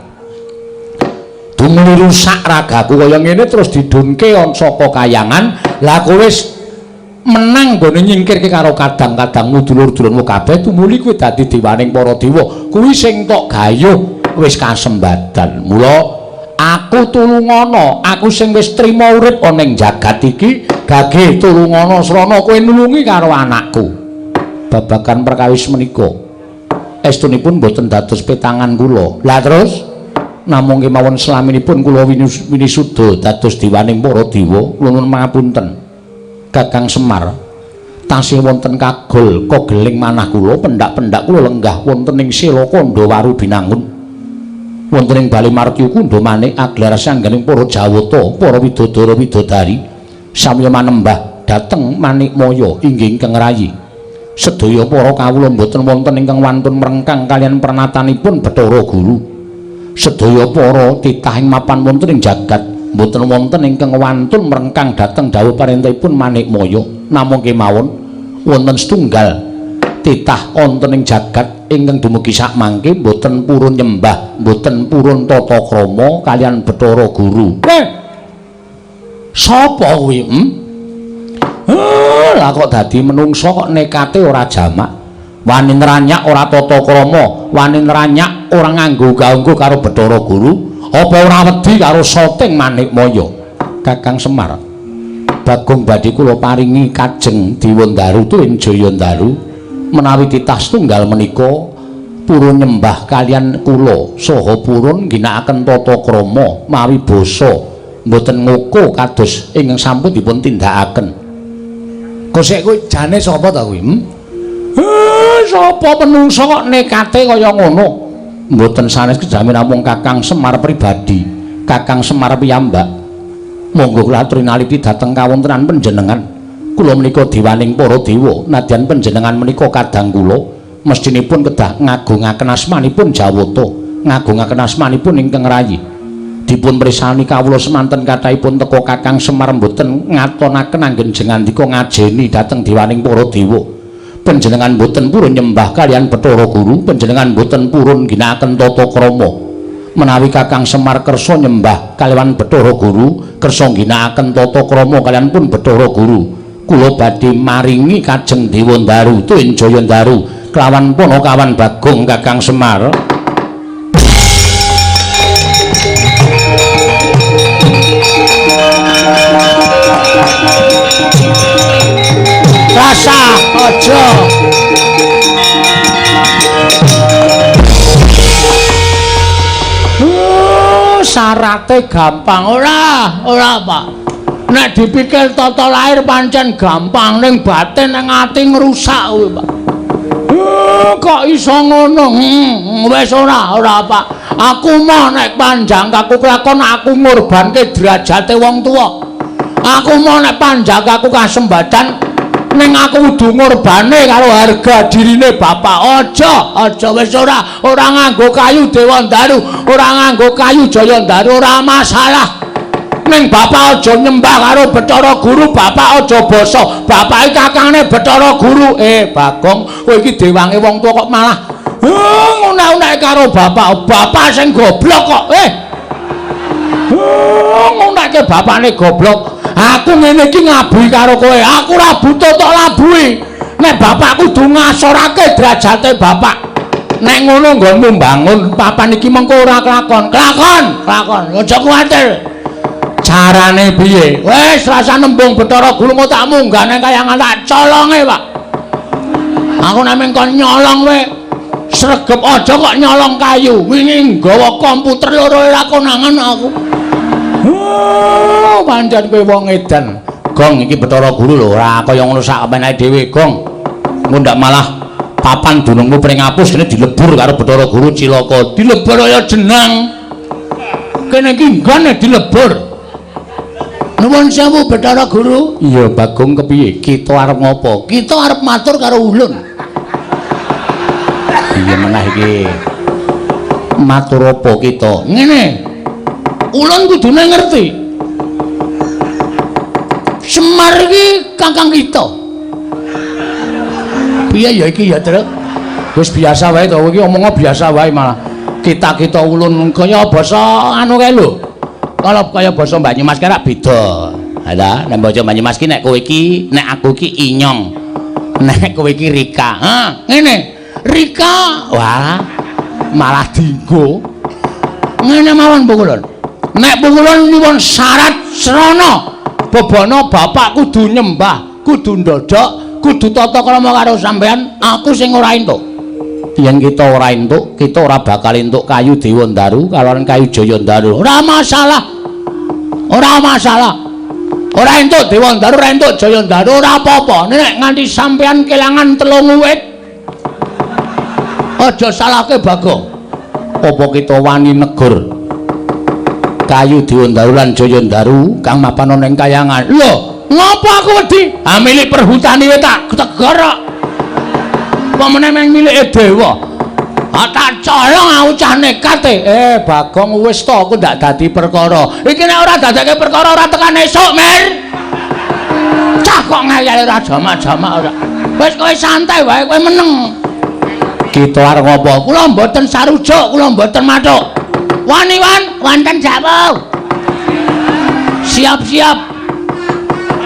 Dumuli rusak ragaku kaya ngene terus didunke saka kayangan. Lah kowe wis menang gone nyingkirke karo kadang-kadangmu dulur-dulurmu kabeh, tumuli kowe dadi dewaning para dewa. Kuwi sing tok gayuh wis kasembadan. Mula aku tulungono, aku sing wis trima urip ana ing jagat iki, gage tulungono srana kowe nulungi karo anakku. Babagan perkawis menika estunipun boten dados petangan kula. Lah terus namung kemawon selaminipun kula winisuda dados dewaning para dewa, nuwun pangapunten. Kakang Semar tasih wonten kagol kageling manah kula, pendak-pendak kula lenggah wonten ing Sela Kandawaru binangun. Wonten ing Bali Martya Kunda Manik aglar sangganing para jawata, para widodara-widodari samya manembah dhateng Manikmaya inggih ingkang rayi. Sedaya para kawula boten wonten ingkang wantun mrengkang kaliyan pernatanipun Bathara Guru. Sedaya para titah ing mapan wonten ing jagat boten wonten ingkang wantun mrengkang dhateng dawuh parentahipun Manikmaya. Namung kemawon wonten setunggal titah wonten ing jagat ingkang dumugi sak mangke boten purun nyembah, boten purun tata krama kaliyan Bathara Guru. Sapa kuwi? Lah kok dadi menungsa kok nekate ora jamak. Wani nranyak ora tata krama, wani nranyak ora nganggo gaunggo karo Bathara Guru. Apa ora wedi karo soting Manikmaya? Kakang Semar, Bagong badhe kula paringi kajeng Dewandaru tuwin Jayandaru menawi titah setunggal menika purun nyembah kaliyan kula saha purun ginakaken tata krama mawi basa mboten ngoko kados ingkang sampun dipun tindakaken. Kosek kowe jane sapa ta kuwi? Sapa menungso kok nekate kaya ngono? Mboten sanes kejamin namung Kakang Semar pribadi, Kakang Semar piyambak. Monggo kula aturi naliti dhateng kawontenan panjenengan. Kula menika dewaning para dewa, nadyan panjenengan menika kadang kula mestinipun kedah ngagungaken asmanipun Jawata, ngagungaken asmanipun ingkang rayi. Dipun mirsani kawula semanten kathahipun teka Kakang Semar mboten ngatonaken anggenjengan dika ngajeni dhateng dewaning para dewa. Panjenengan mboten purun nyembah kalian Bathara Guru, panjenengan mboten purun ginakaken tata krama. Menawi Kakang Semar kersa nyembah kaliyan Bathara Guru, kersa ginakaken tata krama kaliyan pun Bathara Guru, kula badhe maringi kajeng Dewa Ndaru tuwin Jaya Ndaru kelawan Panakawan Bagong Kakang Semar. Rasa aja syarate gampang ora Pak. Nek dipikir tata lair pancen gampang ning batin ning ati ngrusak kuwi Pak. Kok iso ngono? Wis ora Pak. Aku mau nek panjang aku kelakon aku ngorbanke derajate wong tuwa. Aku mau nek panjang aku kasembadan ning aku kudu ngorbane karo harga dirine bapak. Aja wis ora nganggo kayu Dewa Ndaru, ora nganggo kayu Jaya Ndaru ora masalah. Ning bapak aja nyembah karo Bathara Guru, bapak aja basa bapake kakangne Bathara Guru. Bagong, kowe iki dewange wong tuwa kok malah ngunek-unek karo bapak sing goblok kok. Ngunekke bapakne goblok. Aku ngene iki ngabui karo kowe. Aku ora butuh tok labui. Nek bapak kudu ngasorake derajate bapak. Nek ngono nggonmu mbangun papan iki mengko ora kelakon. Kelakon. Aja kuwatir. Carane piye? Wis rasa nembung Bathara Guru kok tak munggah nang kayangan tak colonge, Pak. Aku nek kon nyolong kowe sregep aja kok nyolong kayu. Wingi nggawa komputer loro ora konangan aku. Pancen kowe wong edan. Gong iki Bathara Guru lho, ora kaya ngono sak meneh dhewe, Gong. Ngundak malah papan dunungmu pring ngapus kene dilebur karo Bathara Guru cilaka. Dilebur kaya jenang. Kene iki nggone dilebur. Nuwun sewu Bathara Guru. Iya, Bagong kepiye? Kita arep ngopo? Kita arep matur karo ulun. Iya meneh iki. Matur apa kita? Ngene. Ulun kudune ngerti. Semar iki kakang kita. Piye ya iki ya, Truk? Wis biasa wae to, iki omongnya biasa wae malah. Kita ulun kaya basa anu kae lho. Kalau kaya basa Banyumas ki rak beda. Lah, nek basa Banyumas ki nek kowe iki, nek aku ki Inyong. Nek kowe iki Rika. Ngene. Rika. Wah, malah dienggo. Ngene mawon Pukulun. Nek Pukulun nyuwun syarat srana bebana bapak kudu nyembah, kudu ndodok, kudu tata krama karo sampean, aku sing ora entuk. Yen kita ora entuk, kita ora bakal entuk kayu Dewa Ndaru kalawan kayu Jaya Ndaru. Ora masalah. Ora entuk Dewa Ndaru, ora entuk Jaya Ndaru, ora apa-apa. Nek nganti sampean kelangan 3 wit, aja salahke Bagong. Apa kita wani negur kayu Dewa Ndaru lan Jaya Ndaru kang mapan ning kayangan. Lho, ngapa aku wedi? Milik perhutani wae tak tegur kok. Apa meneh milike dewa. Tak colong aku cah nekat Bagong wis to aku ndak dadi perkara. Iki nek ora dadake perkara ora tekan esuk, Mir. Cah kok ngayal ora jamak-jamak ora. Wis kowe santai wae, kowe meneng. Kita arep ngopo? Kula mboten sarujuk, kula mboten mathuk. Wani wonten jawab. Siap-siap.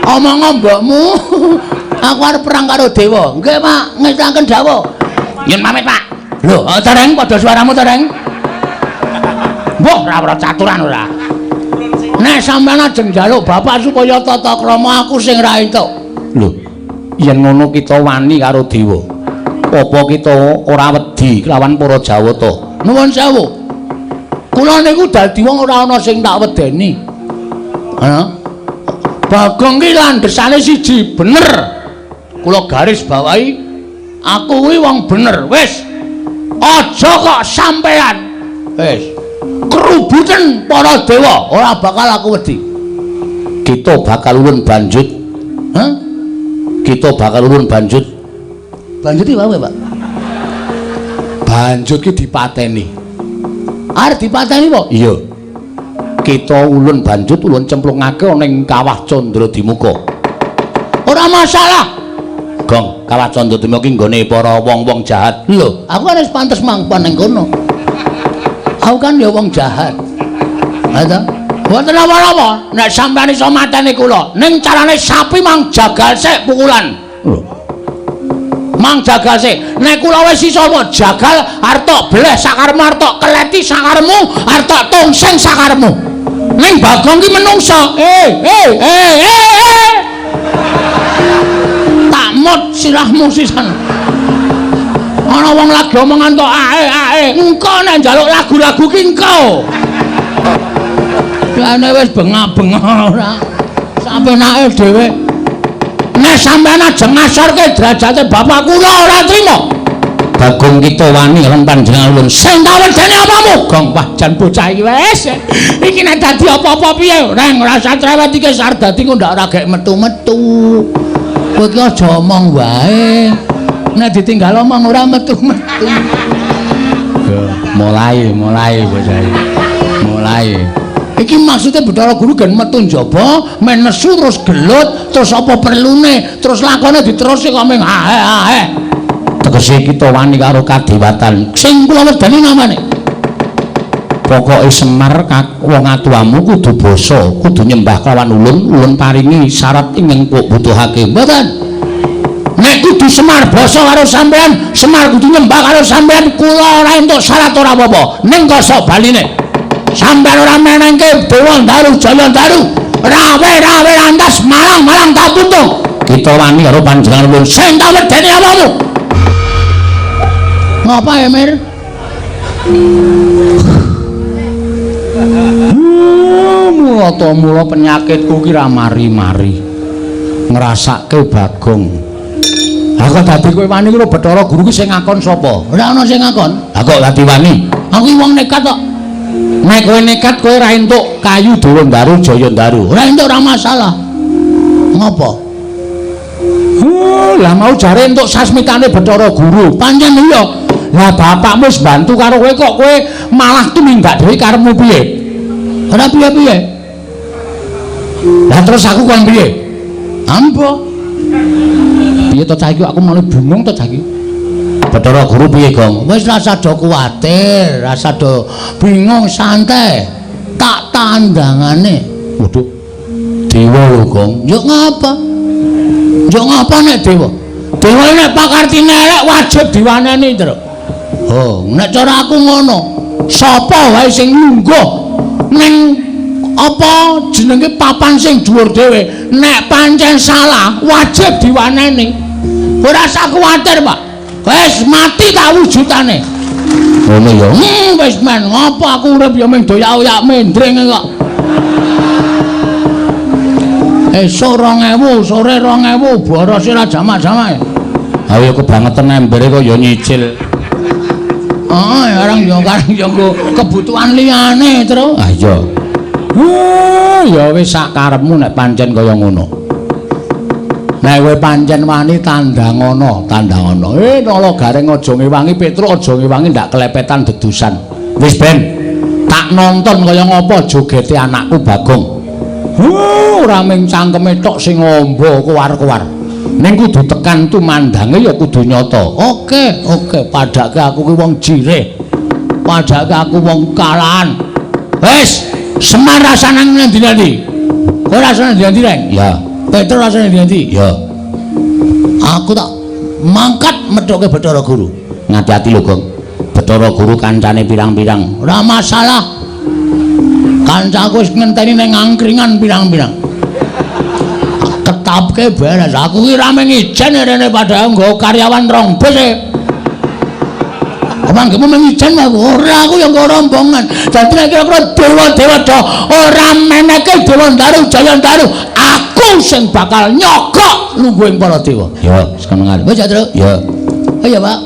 Omong mbokmu. Aku arep perang karo dewa. Nggih, Pak, ngestaken dawuh. Yen pamit, Pak. Lho, tereng padha suaramu tereng. Mbah, ora caturan ora. Nek sampeyan ajeng njaluk bapak supaya tata krama aku sing ra entuk. Lho, yen ngono kita wani karo dewa. Apa kita ora wedi kelawan para Jawata? Nuwun sewu. Kula niku dadi wong ora ana sing tak wedeni. Bagong ki landhesane siji bener. Kula garis bawahi aku kuwi wong bener. Wis. Aja kok sampean. Wis. Kerubuten para dewa, ora bakal aku wedi. Kita bakal ulun banjut. Hah? Kita bakal ulun banjut. Banjut iki wae, Pak. Banjut ki dipateni. Arep dipateni apa? Iya. Kita ulun banjut ulun cemplungake ning kawah Candra-Dimuka. Ora masalah. Gong, kawah Candra-Dimuka ki nggone para wong-wong jahat. Lho, aku kan wis pantes mangpan ning kono. Aku kan ya wong jahat. Ada? Mboten apa-apa. Nek sampeyan iso mateni kula, ning carane sapi mang jagal sik pukulan. Mang jagal sik. Nek kula wis iso jagal arep bleh sakarmu, arep keleti sakarmu, arep tongseng sakarmu. Ning Bagong ki menungsa. Tak mut sirahmu sisan. Ana wong lagi omongan kok ae. Engko nek njaluk lagu-lagu ki engko. Lane wis bengah-bengah ora. Sampenake dhewe. Nek sampean aja ngasorke derajate bapak kula ora trima. Bagong kita wani lan panjenengan ulun. Sing tak wedeni apamu? Gong wah jan bocah iki wis. Iki nek dadi apa-apa piye? Reng rasa cerewet iki sar dadi kok ndak ora gek metu-metu. Kowe iki aja omong wae. Nek ditinggal omong ora metu-metu. Mulai bocah iki. Mulai. Iki maksudnya Bathara Guru gen metu njaba, men nesu terus gelut, terus apa perlune, terus lakone diterusi kok meng ae. Tegese kita wani karo kadewatan. Sing kula wedani namane. Pokoke Semar wong atuamu kudu basa, kudu nyembah kelawan ulun paringi syarat ingkang kok butuhake. Mboten. Nek kudu Semar basa karo sampean, Semar kudu nyembah karo sampean, kula ora entuk syarat ora apa-apa. Ning kosok baline. Sampeyan ora menengke Dewa Daru Jaya Daru rawe lantas malang tak putung kita wani karo panjenengan ulun sing tak wedeni apamu ngapa ya Mir mula penyakitku ki ra mari-mari ngrasake Bagong aku dadi kowe wani karo Bathara Guru ki sing ngakon sapa ora ana sing ngakon aku dadi wani aku wong nekat kok. Nek kowe nekat kowe ora entuk kayu Dewa Daru Jaya Daru. Ora entuk ora masalah. Ngopo? Lah mau jare entuk sasmitane Bathara Guru. Pancen iya. Lah bapakmu wis bantu karo kowe kok kowe malah tumindak dhewe karepmu piye? Ora piye-piye. Lah terus aku kon piye? Ambo. Piye to cah iki aku malah bingung to cah iki. Bathara Guru piye, Gong? Wis rasa do kuwatir, rasa do bingung, santai. Tak tandangane. Waduh. Dewa lho, Gong. Yo ngapa? Yo ngapa nek dewa? Dewa nek pakartine elek wajib diwaneni, Tru. Oh, nek cara aku ngono. Sapa wae sing lungguh ning apa jenenge papan sing dhuwur dhewe, nek pancen salah wajib diwaneni. Ora usah kuwatir, Pak. Wes mati tak wujudane. Ngono ya. Wis men, ngopo aku urip ya mung doyak-oyak mendring kok. Esuk 2000, sore 2000, boros ora jamak-jamak. Ayo kebangetan embere kok ya nyicil. Orang yo karang yo kebutuhan liyane, Tru. Ah iya. Ya wis sak karepmu nek pancen kaya ngono. Nek kowe pancen wani tandangono. Nala gareng aja ngewangi Petruk, aja ngewangi ndak kelepetan dedusan. Wis ben, tak nonton kaya ngapa jogete anakku Bagong. Ora mung cangkeme tok sing ngombo kuwar-kuwar. Ning kudu tekan tumandange ya kudu nyata. Oke, padake aku ki wong jireh. Padake aku wong kalahan. Wis, Semar rasane ngendi-endi? Kowe rasane ngendi-endi, Reng? Ya. Petruk rasane ngendi? Ya. Aku tak mangkat medhoke Bathara Guru. Ngati-ati lho, Gong. Bathara Guru kancane pirang-pirang. Ora masalah. Kancaku wis ngenteni ning angkringan pirang-pirang. Ketapke beres. Aku ki ra mung ijen rene padahal nggo karyawan rong bus.
Mangkemu mengijen aku ora aku yang rombongan. Dadi nek kira-kira dewa-dewa do ora meneke Dewa Ndaru Jayandaru, aku sing bakal nyogok lungguhing para dewa. Ya, sekarang wis ya, Tru. Ya. Oh ya, Pak.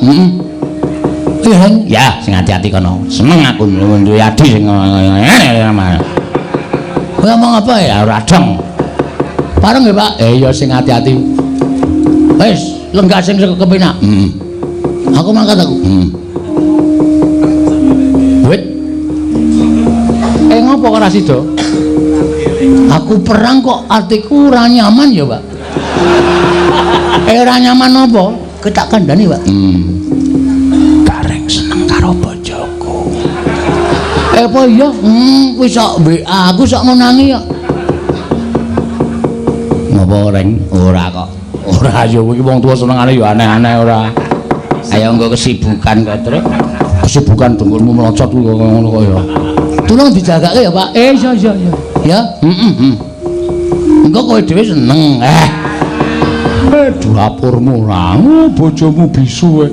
Heeh. Ya, sing hati-hati kono. Seneng aku duwe adi sing ngomong apa ya ora dong. Pareng nggih, Pak. Ya sing hati-hati. Wis, lenggah sing kepenak. Aku mangkat aku. Wit. Ngopo kok ora sida? Aku perang kok atiku ora nyaman ya, Pak. Ora nyaman apa? Ketak kandhani, Pak. Gareng seneng karo bojoku. Apa iya? Wis sok WA aku sok ngonangi ya. Ngopo reng? Ora kok. Ora ya iki wong tuwa senengane ya aneh-aneh ora. Ayo nggo kesibukan kok, Tru. Kesibukan dengkulmu melocot ngono kok ya. Tolong dijagake ya, Pak. Iya. Ya, engko kowe dhewe seneng. Dapurmu ra, bojomu bisu.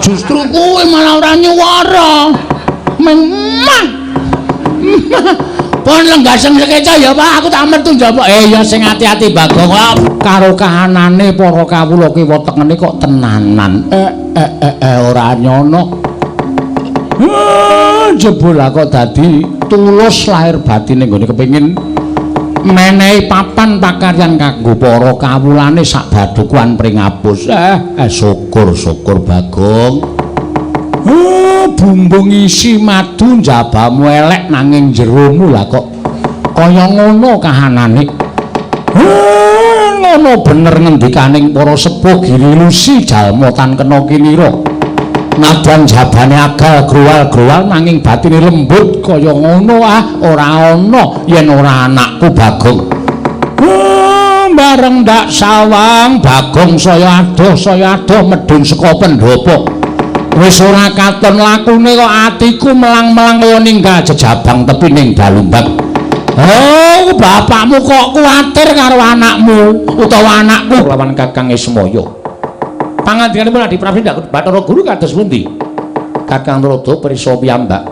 Justru kowe malah ora nyuwara. Memang. Pon lenggaseng sekeca ya, Pak. Aku tak metu njaba. Ya sing ati-ati Bagong karo kahanane para kawula kiwa tengene kok tenanan. Ora nyono. Jebul kok dadi tulus lahir batine nggone kepengin menehi papan pakaryan kanggo para kawulane sak badukuan pringapus. Syukur Bagong. Bumbung isi madu njabamu elek nanging jeromu lah kok kaya ngono kahanane. Ngono bener ngendikaning para sepuh Giri Lusi jalma tan kena kinira. Nadan jabane agal gruwal-gruwal nanging batine lembut kaya ngono ora ana yen ora anakku Bagong. Bareng ndak sawang Bagong saya adoh medun saka pendopo. Wis ora katon lakune kok atiku melang-melang kaya ninggal jejabang tepining dalumbang. Oh, bapakmu kok kuwatir karo anakmu utawa anakku lawan Kakang Ismaya. Pangandikanipun Adi Prabu Bathara Guru kados pundi? Kakang Narada prisa piyambak.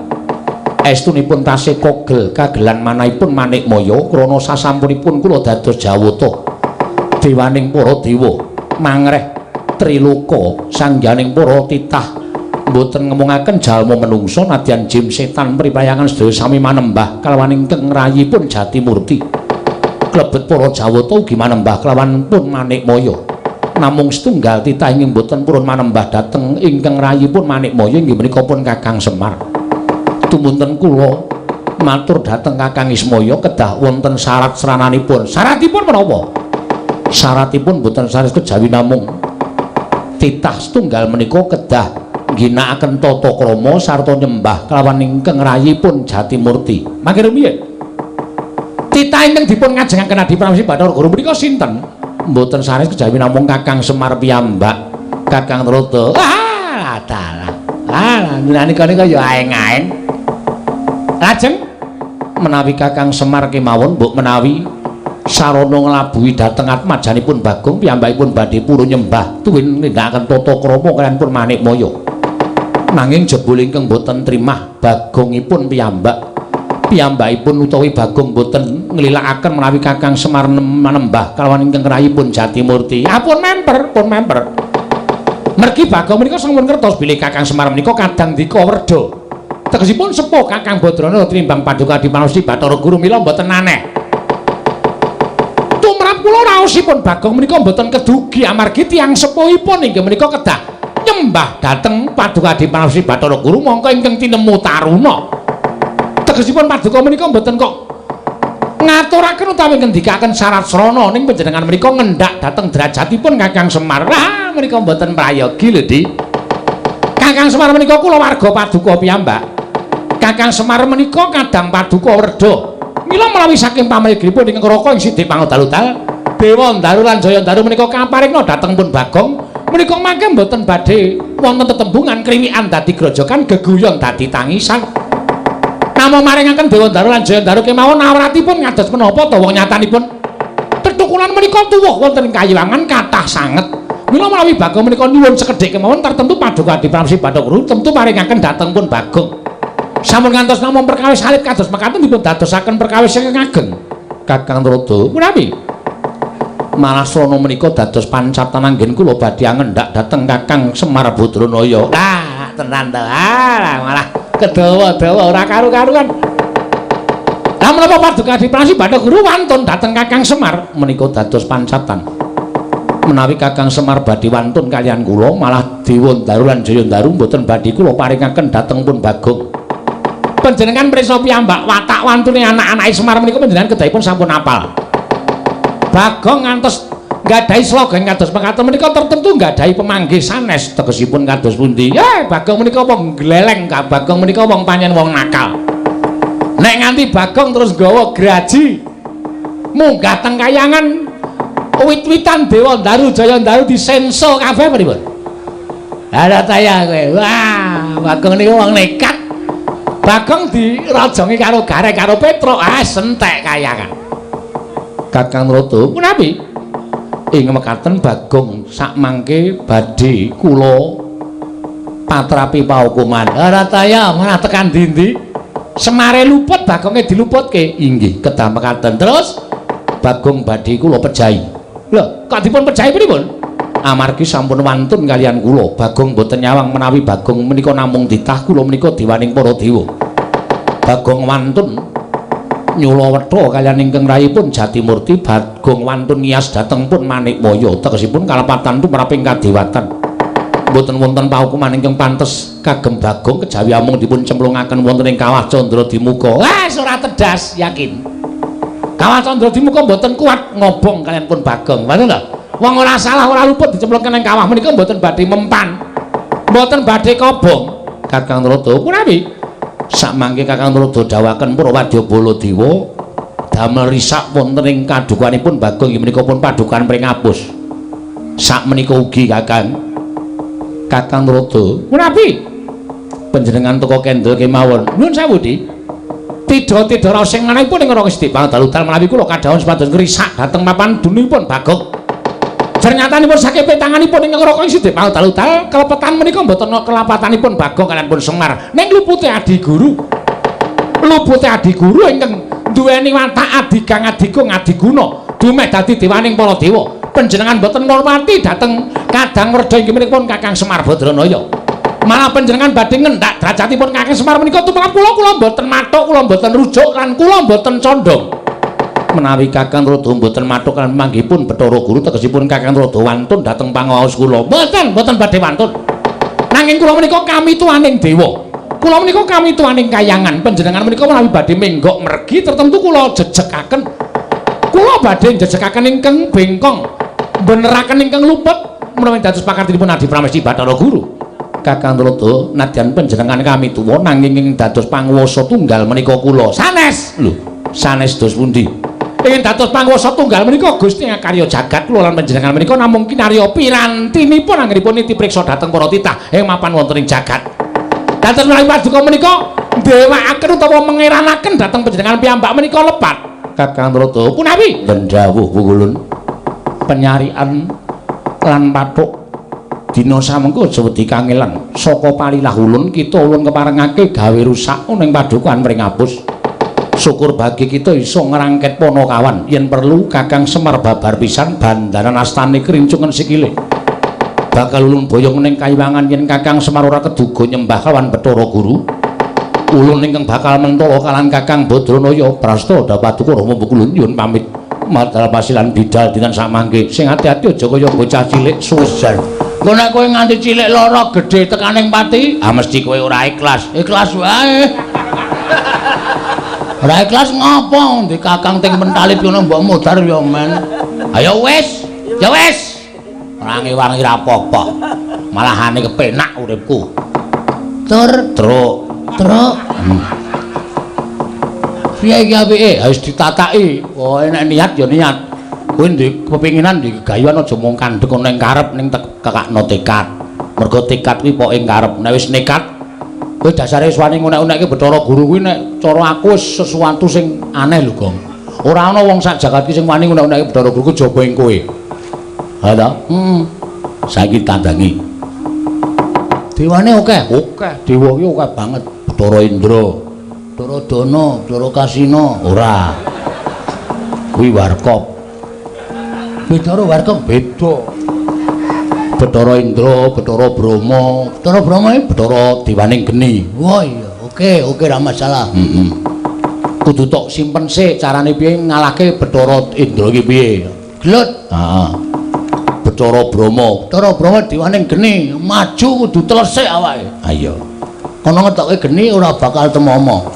Estunipun tasih kogel kagelan manahipun Manikmaya krana sasampunipun kula dados jawata dewaning para dewa mangreh Triloka sangganing para titah mboten ngemungaken jalma menungsa nadyan jim setan pripayangan sedaya sami manembah kelawan ingkang rayipun Jatimurti. Klebet para jawata ugi manembah kelawan pun Manikmaya. Namung setunggal titah ingkang mboten purun manembah dhateng ingkang rayipun Manikmaya inggih menika pun Kakang Semar. Tumunten kula matur dhateng Kakang Ismaya kedah wonten syarat serananipun. Syaratipun menapa? Syaratipun mboten saris kejawi namung titah setunggal menika kedah ginakaken tata krama sarta nyembah kelawan ingkang rayipun Jatimurti. Mangke piye? Titah ingkang dipun ngajengaken Adi Prabu Bathara Guru menika sinten? Mboten sanes kejawi namung Kakang Semar piyambak. Kakang Narada. Menika ya aeng-aeng. Lajeng menawi Kakang Semar kemawon mbok menawi sarana nglabuhi dhateng atmajanipun Bagong piyambakipun badhe purun nyembah tuwin nindakaken tata krama kaliyan pun Manikmaya. Nanging jebul ingkang boten trimah Bagongipun piyambakipun utawi Bagong boten nglilakaken menawi Kakang Semar manembah kalawan ingkang rayipun Jatimurti. Pun memper. Mergi Bagong menika sampun ngertos bilih Kakang Semar menika kadang dika werda. Tegesipun sepuh Kakang Badrana tinimbang Paduka Adi Prabu Bathara Guru mila mboten aneh. Tumrap kula raosipun Bagong menika mboten kedugi amargi tiyang sepuhipun inggih menika kedah nyembah dhateng Paduka Adi Prabu Bathara Guru mongko ingkang tinemu taruna. Tegesipun Paduka menika mboten kok ngaturaken utawi ngendikaken syarat srana ning panjenengan menika ngendhak dhateng derajatipun Kakang Semar. Menika mboten prayogi lho, Di. Kakang Semar menika kula warga Paduka piyambak. Kakang Semar menika kadang Paduka werda. Mila menawi saking pamrigipun ingkang Raka ing Sidhi Pangodalutal, Dewa Ndaru lan Jayandaru menika kaparingna dhateng pun Bagong. Menika mangke mboten badhe wonten tetembungan kriwikan dadi grojokan geguyon dadi tangisan. Namung maringaken Dewa Ndaru lan Jayandaru kemawon awratipun ngados menapa ta wong nyatanipun tetukulan menika tuwuh wonten kayiwangan kathah sanget. Mila
menawi Bagong menika nyuwun sekedhik kemawon tertentu paduka Adi Pramsi Bathara Guru tentu paringaken dhateng pun Bagong. Sampun ngantos namung perkawis salib kados mekaten dipun dadosaken perkawis ingkang ageng. Kakang Rada, punapi? Malah srana menika dados pancatan anggen kula badhe ngendhak dhateng Kakang Semar Badranaya. Lah, tenan to. Malah kedawa-dawa ora karu-karuan. Lah menapa paduka Adi Pramsi Bathara Guru wantun dhateng Kakang Semar menika dados pancatan. Menawi Kakang Semar badhe wantun kalian kula malah Dewa Ndaru lan Jaya Ndaru mboten badhe kula paringaken dhateng pun Bagong. Panjenengan prisa piyambak watak wantune anak-anake Semar menika panjenengan kedahipun sampun apal. Bagong ngantos nggadahi slogan kados mekaten menika tertentu nggadahi pemanggih sanes tegesipun kados pundi. Bagong menika wong gleleng, Bagong menika wong panjen wong nakal. Nek nganti Bagong terus gawa graji munggah teng kayangan wit-witan Dewa Ndaru Jaya Ndaru disenso kabeh pripun? Ada taya kowe. Wah, Bagong niku wong nekat. Bagong dirajongi karo garek karo Petruk, sentek kayangan. Kakang Rada, punapi? Ing mekaten Bagong sakmangke badhe kula patrapi paukuman. Ada taya mana tekan ndi-ndi? Semare luput, Bagonge diluputke. Inggih, kedah mekaten. Terus Bagong badhe kula pejahi. Lho, kok dipun pejahi pripun? Amargi sampun wantun kalian kula, Bagong boten nyawang menawi Bagong menika namung ditah kula menika dewaning para dewa. Bagong wantun nyula wetha kalian ingkang rayipun Jatimurti, Bagong wantun ngias dhateng pun Manikmaya, tegesipun kalepatan tumraping kadewatan. Boten wonten paukuman ingkang pantes kagem Bagong kejawi amung dipun cemplungaken wonten ing Kawah Candra-Dimuka. Ora tedas, yakin. Kawah Candra-Dimuka mboten kuat ngobong kalian pun Bagong. Ngoten lho. Wong ora salah ora luput dicemplungkan ing kawah menika mboten badhe mempan. Mboten badhe kobong. Kakang Rada, punapi? Sakmangke Kakang Rada dawuhaken para wadya Baladewa damel risak wonten ing kadukanipun Bagong inggih menika pun padukan pringapus. Sak menika ugi Kakang Rada. Punapi? Panjenengan teka kendel kemawon. Nuwun sewu, Di. Tida-tida sing manahipun ing Raka Siti Pangdalutal menawi kula kadhawuh sepados ngrisak dhateng papan dununipun Bagong. Ternyatanipun saking tanganipun ing Raka Siti Pangdalutal kelepetan menika mboten kelapatanipun Bagong kaliyan pun Semar. Ning lupute Adi Guru. Lupute Adi Guru ingkang duweni watak adigang adigung adiguna dumeh dadi dewaning para dewa. Panjenengan mboten ngormati dhateng Kadang Werda inggih menika pun Kakang Semar Badranaya. Malah panjenengan badhe ngendhak derajatipun Kakang Semar menika tumrap kula mboten mathuk, kula mboten rujuk lan kula mboten condong. Menawi Kakang Rada mboten mathuk lan manggihipun Bathara Guru tegesipun Kakang Rada wantun dhateng pangaos kula. Mboten badhe wantun. Nanging kula menika kami tuaning dewa. Kula menika kami tuaning kayangan. Panjenengan menika menawi badhe menggok mergi tertentu kula jejekaken. Kula badhe jejekaken ingkang bengkong. Beneraken ingkang luput menawi dados pakartinipun Adi Pramesti Bathara Guru. Kakang Rada, nadyan panjenengan kami tuwa nanging ing dados panguwasa tunggal menika kula sanes. Lho, sanes dos pundi? Ingin dados panguwasa tunggal menika Gusti karya jagat kula lan panjenengan menika namung kinarya pirantinipun anggenipun niti priksa dhateng para titah ing mapan wonten ing jagat. Dados menawi paduka menika ndhewekaken utawa mengeranaken dhateng panjenengan piyambak menika lepat. Kakang Rada, punapi? Dawuh Pukulun. Penyarian lan pathuk dina samengko aja wedi kangelan saka palilah ulun kita ulun keparengake gawe rusak ning padukan pringapus. Syukur bagi kita iso ngrangket Panakawan yen perlu Kakang Semar babar pisan bandaran astane kerincungen sikile. Bakal ulun boyong ning kayiwangan yen Kakang Semar ora keduga nyembah kawan Bathara Guru. Ulun ingkang bakal mentala kalan Kakang Badranaya prasta Paduka Rama Pukulun nyuwun pamit. Madal pasilan bidal dinten samangke. Sing ati-ati aja kaya bocah cilik susan. Engko nek kowe nganti cilik lara gedhe tekaning pati, mesti kowe ora ikhlas. Ikhlas wae. Ora ikhlas ngopo? Ndi Kakang ting mentalip ngono mbok mudhar ya men. Ayo wis, ya wis. Ora ngewangi ra apa-apa. Malahane kepenak uripku. Truk. Piye iki apike? Wis ditataki. Oh, nek niat ya niat. Kowe ndek kepinginan ndek gegayuhan aja mung kandhek ana ing karep ning kakakno tekad. Mergo tekad kuwi pokoke karep. Nek wis nekat, kowe dasare wis wani ngunek-unekke Bathara Guru kuwi nek cara aku wis sesuatu sing aneh lho, Gong. Ora ana wong sak jagat iki sing wani ngunek-unekke Bathara Guru kejaba ing kowe. Ha ta? saiki tandangi. Dewane akeh. Dewa ki akeh banget. Bathara Indra, Bathara Dana, Bathara Kasina, ora. Kuwi Warkop. Beda karo Warkop beda. Bathara Indra, Bathara Brahma. Bathara Brahma iki Bathara Dewaning Geni. Wah iya, oke ora masalah. Kudu tok simpen sik carane piye ngalahke Bathara Indra iki piye. Glut. Heeh. Bathara Brahma Dewaning Geni, maju kudu telesik awake. Ha iya. Ana ngetokke geni ora bakal temomo.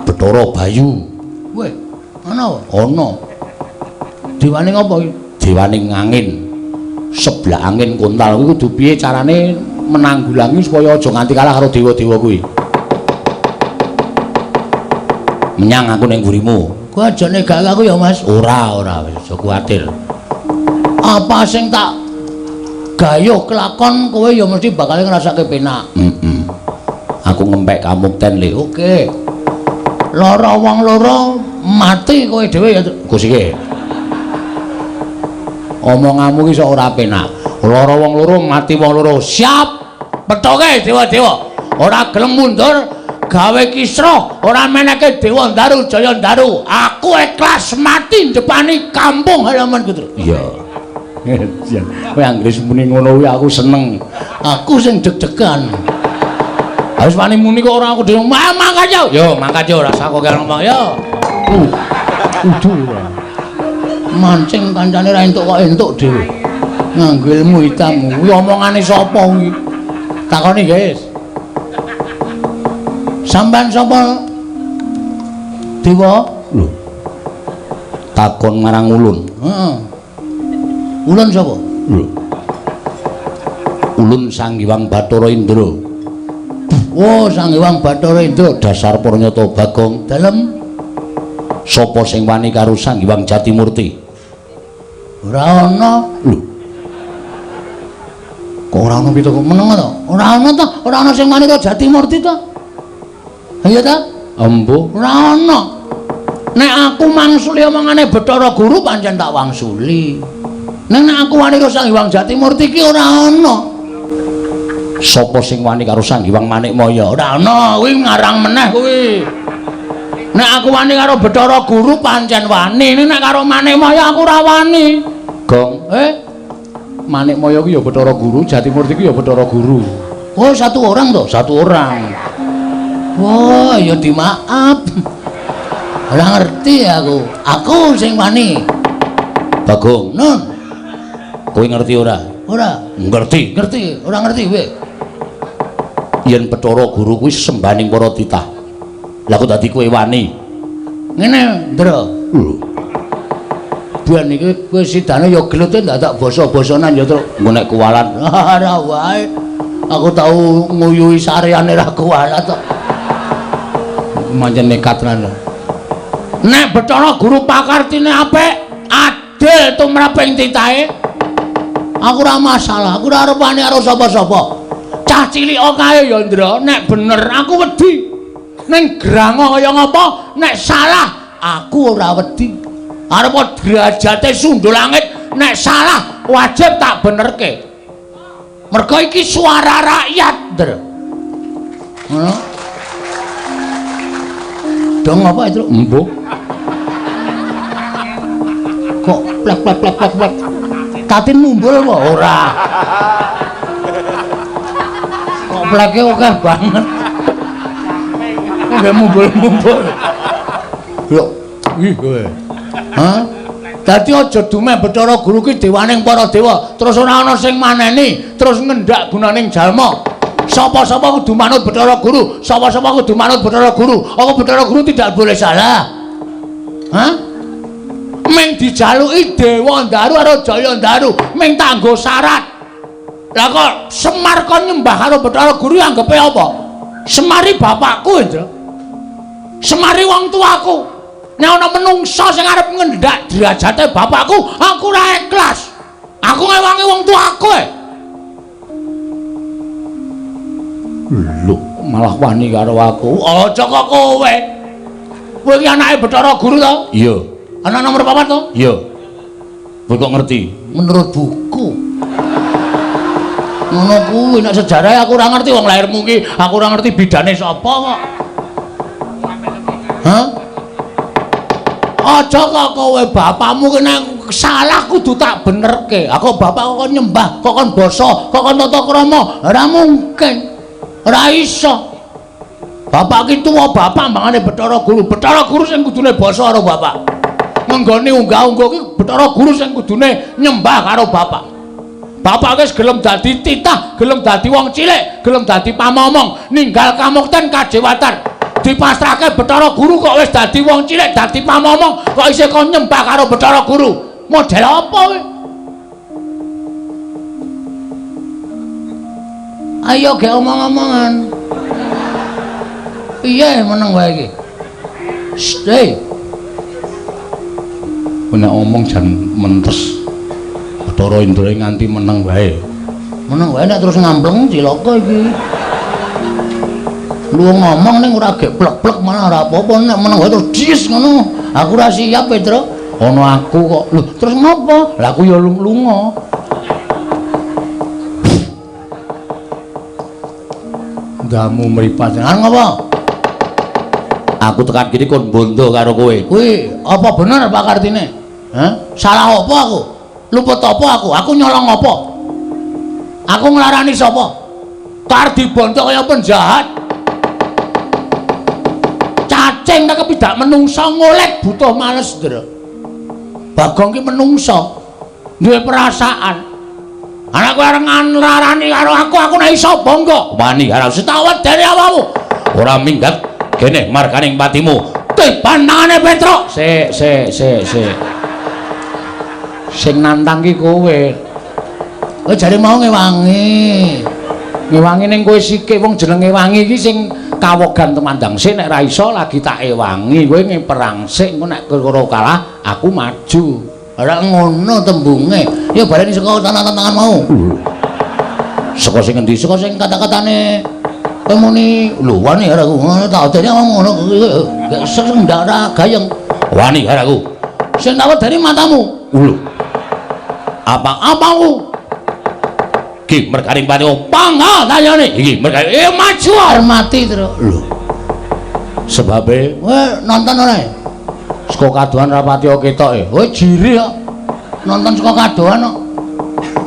Bathara Bayu. Weh, ana wae. Ana. Dewaning apa iki? Dewaning angin. Sebelah angin kontal kuwi kudu piye carane menanggulangi supaya aja nganti kalah karo dewa-dewa kuwi. Menyang aku ning ngurimu. Kowe aja negake aku ya, Mas. Ora wis aja kuwatir. Apa sing tak gayuh kelakon kowe ya mesti bakal ngrasake penak. Aku ngempek kamukten le. Oke. Lara wong loro mati kowe dhewe ya Gus iki. Omonganmu ki sok ora penak. Lara wong loro mati wong loro. Siap. Petoke dewa-dewa. Ora gelem mundur gawe kisruh, ora meneke Dewa Ndaru Jaya Ndaru. Aku ikhlas mati ndepani kampung halaman gitu. Iya. Kowe anggere muni ngono kuwi aku seneng. Aku sing deg-degan. Harus wani muni kok ora aku dhewe mangkat yo. Yo mangkat yo ora usah kok ngomong yo. Udu. Mancing kancane ra entuk kok entuk dhewe. Nganggo ilmu hitammu. Kuwi omongane sapa kuwi? Takoni, guys. Sampeyan sapa? Dewa? Lho. Takon marang ulun. Heeh. Ulun sapa? Lho. Ulun Sang Hyang Bathara Indra. Oh, Sang Hyang Bathara Indra dasar Pranyata Bagong dalem. Sapa sing wani karo Sang Hyang Jatimurti? Ora ana. Lho. Kok ora ana pitu meneng to? Ora ana to? Ora ana sing wani karo Jatimurti to? Iya ta? Embo, ora ana. Nek aku mangsuli omongane Bathara Guru pancen tak wangsuli. Nek aku wani karo Sang Hyang Jatimurti ki ora ana. Sapa sing wani karo Sang Hyang Manikmaya? Ora ana, kuwi ngarang meneh kuwi. Nek aku wani karo Bathara Guru pancen wani, nek karo Manikmaya aku ora wani. Gong, Manikmaya ki ya Bathara Guru, Jatimurti ki ya Bathara Guru. Oh, satu orang toh? Satu orang. Wah, ya dimaaf. Ora ngerti aku. Aku sing wani. Bagong, Nun. Kowe ngerti ora? Ora. Ngerti. Ora ngerti kowe. Yen Bathara Guru kuwi sembaning para titah. Lah kok dadi kowe wani? Ngene, Ndra. Ben iki kowe sidane ya glute dadak basa-basanan ya terus engko nek kuwalat. Ora wae. Aku tau nguyuhi sareane ra kuwalat kok. Manjen nekat tenan. Nek Bathara Guru pakartine apik, adil tumraping titahe. Aku ora masalah, aku ora arep wani karo sapa-sapa. Cah cilik kae ya Ndra, nek bener aku wedi. Ning grango kaya ngapa, nek salah aku ora wedi. Arep derajate sundul langit, nek salah wajib tak benerke. Mergo iki suara rakyat, Ndra. Ngono. Dong apa itu? Embo. Kok plek. Katin mumbul apa? Ora. Kok pleke oke banget. Kok mumbul. Lho, ih kowe. Hah? Dadi aja dumeh Bathara Guru ki dewaning para dewa, terus ora ana sing maneni, terus ngendak gunaning jalma. Sapa-sapa kudu manut Bathara Guru, sapa-sapa kudu manut Bathara Guru. Apa Bathara Guru tidak boleh salah? Hah? Meng dijaluki Dewa Ndaru karo Jaya Ndaru, meng tanggo syarat. Lah kok Semar kon nyembah karo Bathara Guru anggepe apa? Semari bapakku, Ndra. Semari wong tuaku. Nek ana menungsa sing arep ngendak derajate bapakku, aku ora ikhlas. Aku ngewangi wong tuaku. Lho, malah wani karo aku. Aja kok kowe. Kowe iki anake Bathara Guru to? Iya. Anak nomor 4 to? Iya. Kowe kok ngerti? Menurut buku. Ngono kuwi nek sejarah aku ora ngerti wong lairmu ki, aku ora ngerti bidane sapa kok. Hah? Aja kok kowe bapakmu ki nek salah kudu tak benerke. Aku bapak kok nyembah, kok kon basa, kok kon tata krama. Ora mungkin. Ora iso. Bapak ki tuwa bapak mangane Bathara Guru. Bathara Guru sing kudune basa karo bapak. Ngenggone unggah-ungguh ki Bathara Guru sing kudune nyembah karo bapak. Bapak wis gelem dadi titah, gelem dadi wong cilik, gelem dadi pamomong, ninggal kamukten kajewatan. Dipasrahke Bathara Guru kok wis dadi wong cilik, dadi pamomong, kok isih kon nyembah karo Bathara Guru. Model apa kowe? Ayo ge omong-omongan. Piye meneng wae iki? Stay. Nek omong jan mentes. Bathara Indra nganti meneng wae. Meneng wae nek terus ngampleng cilaka iki. Lu ngomong ning ora gek plek-plek malah ora apa-apa nek meneng wae terus dis ngono. Aku ora siap, Pedro. Ono aku kok. Lho, terus ngopo? Lah aku ya lunga. Ndamu mripat. Ngopo? Aku tekan kene kon bondo karo kowe. Kuwi apa bener Pak Kartine? Hah? Salah apa aku? Luput apa aku? Aku nyolong apa? Aku nglarani sapa? Tar dibondo kaya penjahat. Cacing tak kepidak menungsa ngolek butuh males, Ndra. Bagong ki menungsa. Duwe perasaan. Anak kowe areng nglarani karo aku nek iso bangga. Wani karo setawet dari awakmu. Ora minggat kene markaning patimu. Tiban tangane Petro. Sing nantang ki kowe. Kowe jare mau ngewangi. Ngewangi ning kowe sikik wong jenenge wangi iki sing kawogan temandang sik nek ra iso lagi tak ewangi. Kowe ngeperang sik engko nek karo kalah aku maju. Ora ngono tembunge. Ya baleni saka tangan-tangan mau. Saka sing endi? Saka sing kata-katane kowe muni lho wani karo aku. Ngono tak dene ngono gak sing ndak ora gayeng. Wani karo aku. Sing tak wedani matamu. Lho. Apa-apamu? Ki mergaring paniku pangga tanyane. Iki mergaring maju hormati terus. Lho. Sebabe kowe nonton ora? Saka kadohan rapati ketoke. Kowe jiri kok. Nonton saka kadohan kok.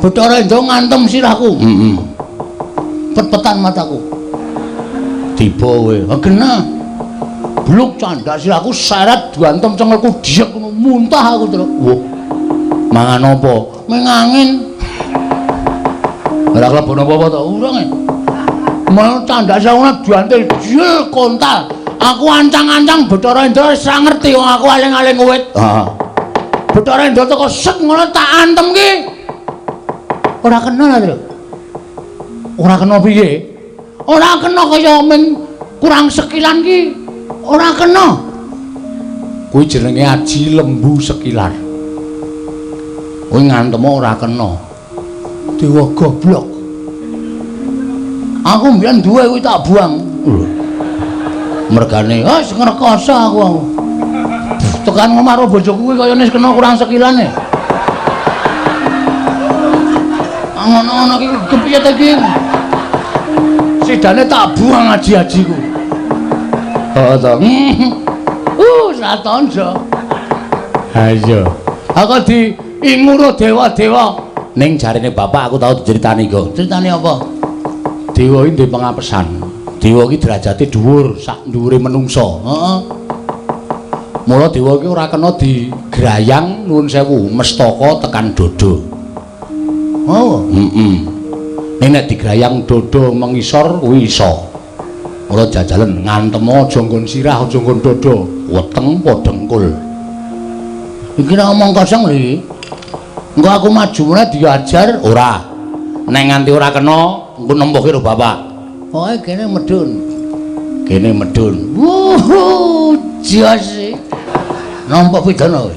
Bathara Indra ngantem sirahku. Heeh. Pet-petan mataku. Tiba kowe. Genah. Bluk candak sirahku seret diantem cengelku diek ngono muntah aku terus. Wah. Mangan apa? Mengangin. Ora kelebon apa-apa to, urung. Mau candak sauna diantil jil kontal. Aku ancang-ancang Bathara Indra wis ora ngerti wong aku aling-aling wit. Heeh. Bathara Indra teko set ngono tak antem ki. Ora kena lho, Tru. Ora kena piye? Ora kena kaya men kurang sekilan ki. Ora kena. Kuwi jenenge aji lembu sekilar. Kowe ngantem ora kena. Dewa goblok. Aku mbiyen duwe kuwi tak buang. Mergane, wis ngrekoso aku. Tekan ngomah karo bojoku kuwi kaya wis kena kurang sekilane. Ngono-ngono iki kepiye ta iki? Sidane tak buang aji-ajiku. Heeh to. Satonjo. Ha iya. Aku diinguro dewa-dewa. Ning jarine bapak aku tau diceritani kok. Ceritane apa? Dewa iki ndek pengapesan. Dewa iki derajate dhuwur, sak dhuwure manungsa. Heeh. Mula dewa iki ora kena digrayang nuwun sewu, mestaka tekan dodo. Oh, heeh. Ning nek digrayang dodo mengisor kuwi iso. Mula jajalen ngantem aja nggon sirah, aja nggon dodo, weteng padha dengkul. Iki ngomong kosong lho. Engko aku maju meneh diajar ora. Nek nganti ora kena, engko nempuke karo bapak. Pokoke kene medun. Kene medun. Wuh, jos. Nampak pidana kowe.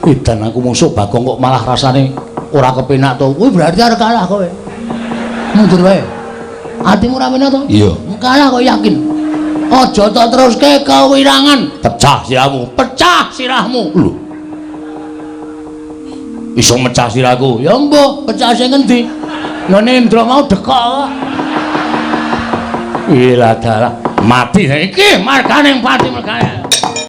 Pidan aku musuh Bagong kok malah rasane ora kepenak to. Kuwi berarti arep kalah kowe. Mundur wae. Atimu ora penak to? Iya. Kalah kok yakin. Aja tak teruske kewirangan. Pecah sirahmu, pecah sirahmu. Lho. Iso mecah sirahku. Ya mbok, pecah sing endi? ngene Indra mau dekok. Ila dalah mati iki margane pati mergane.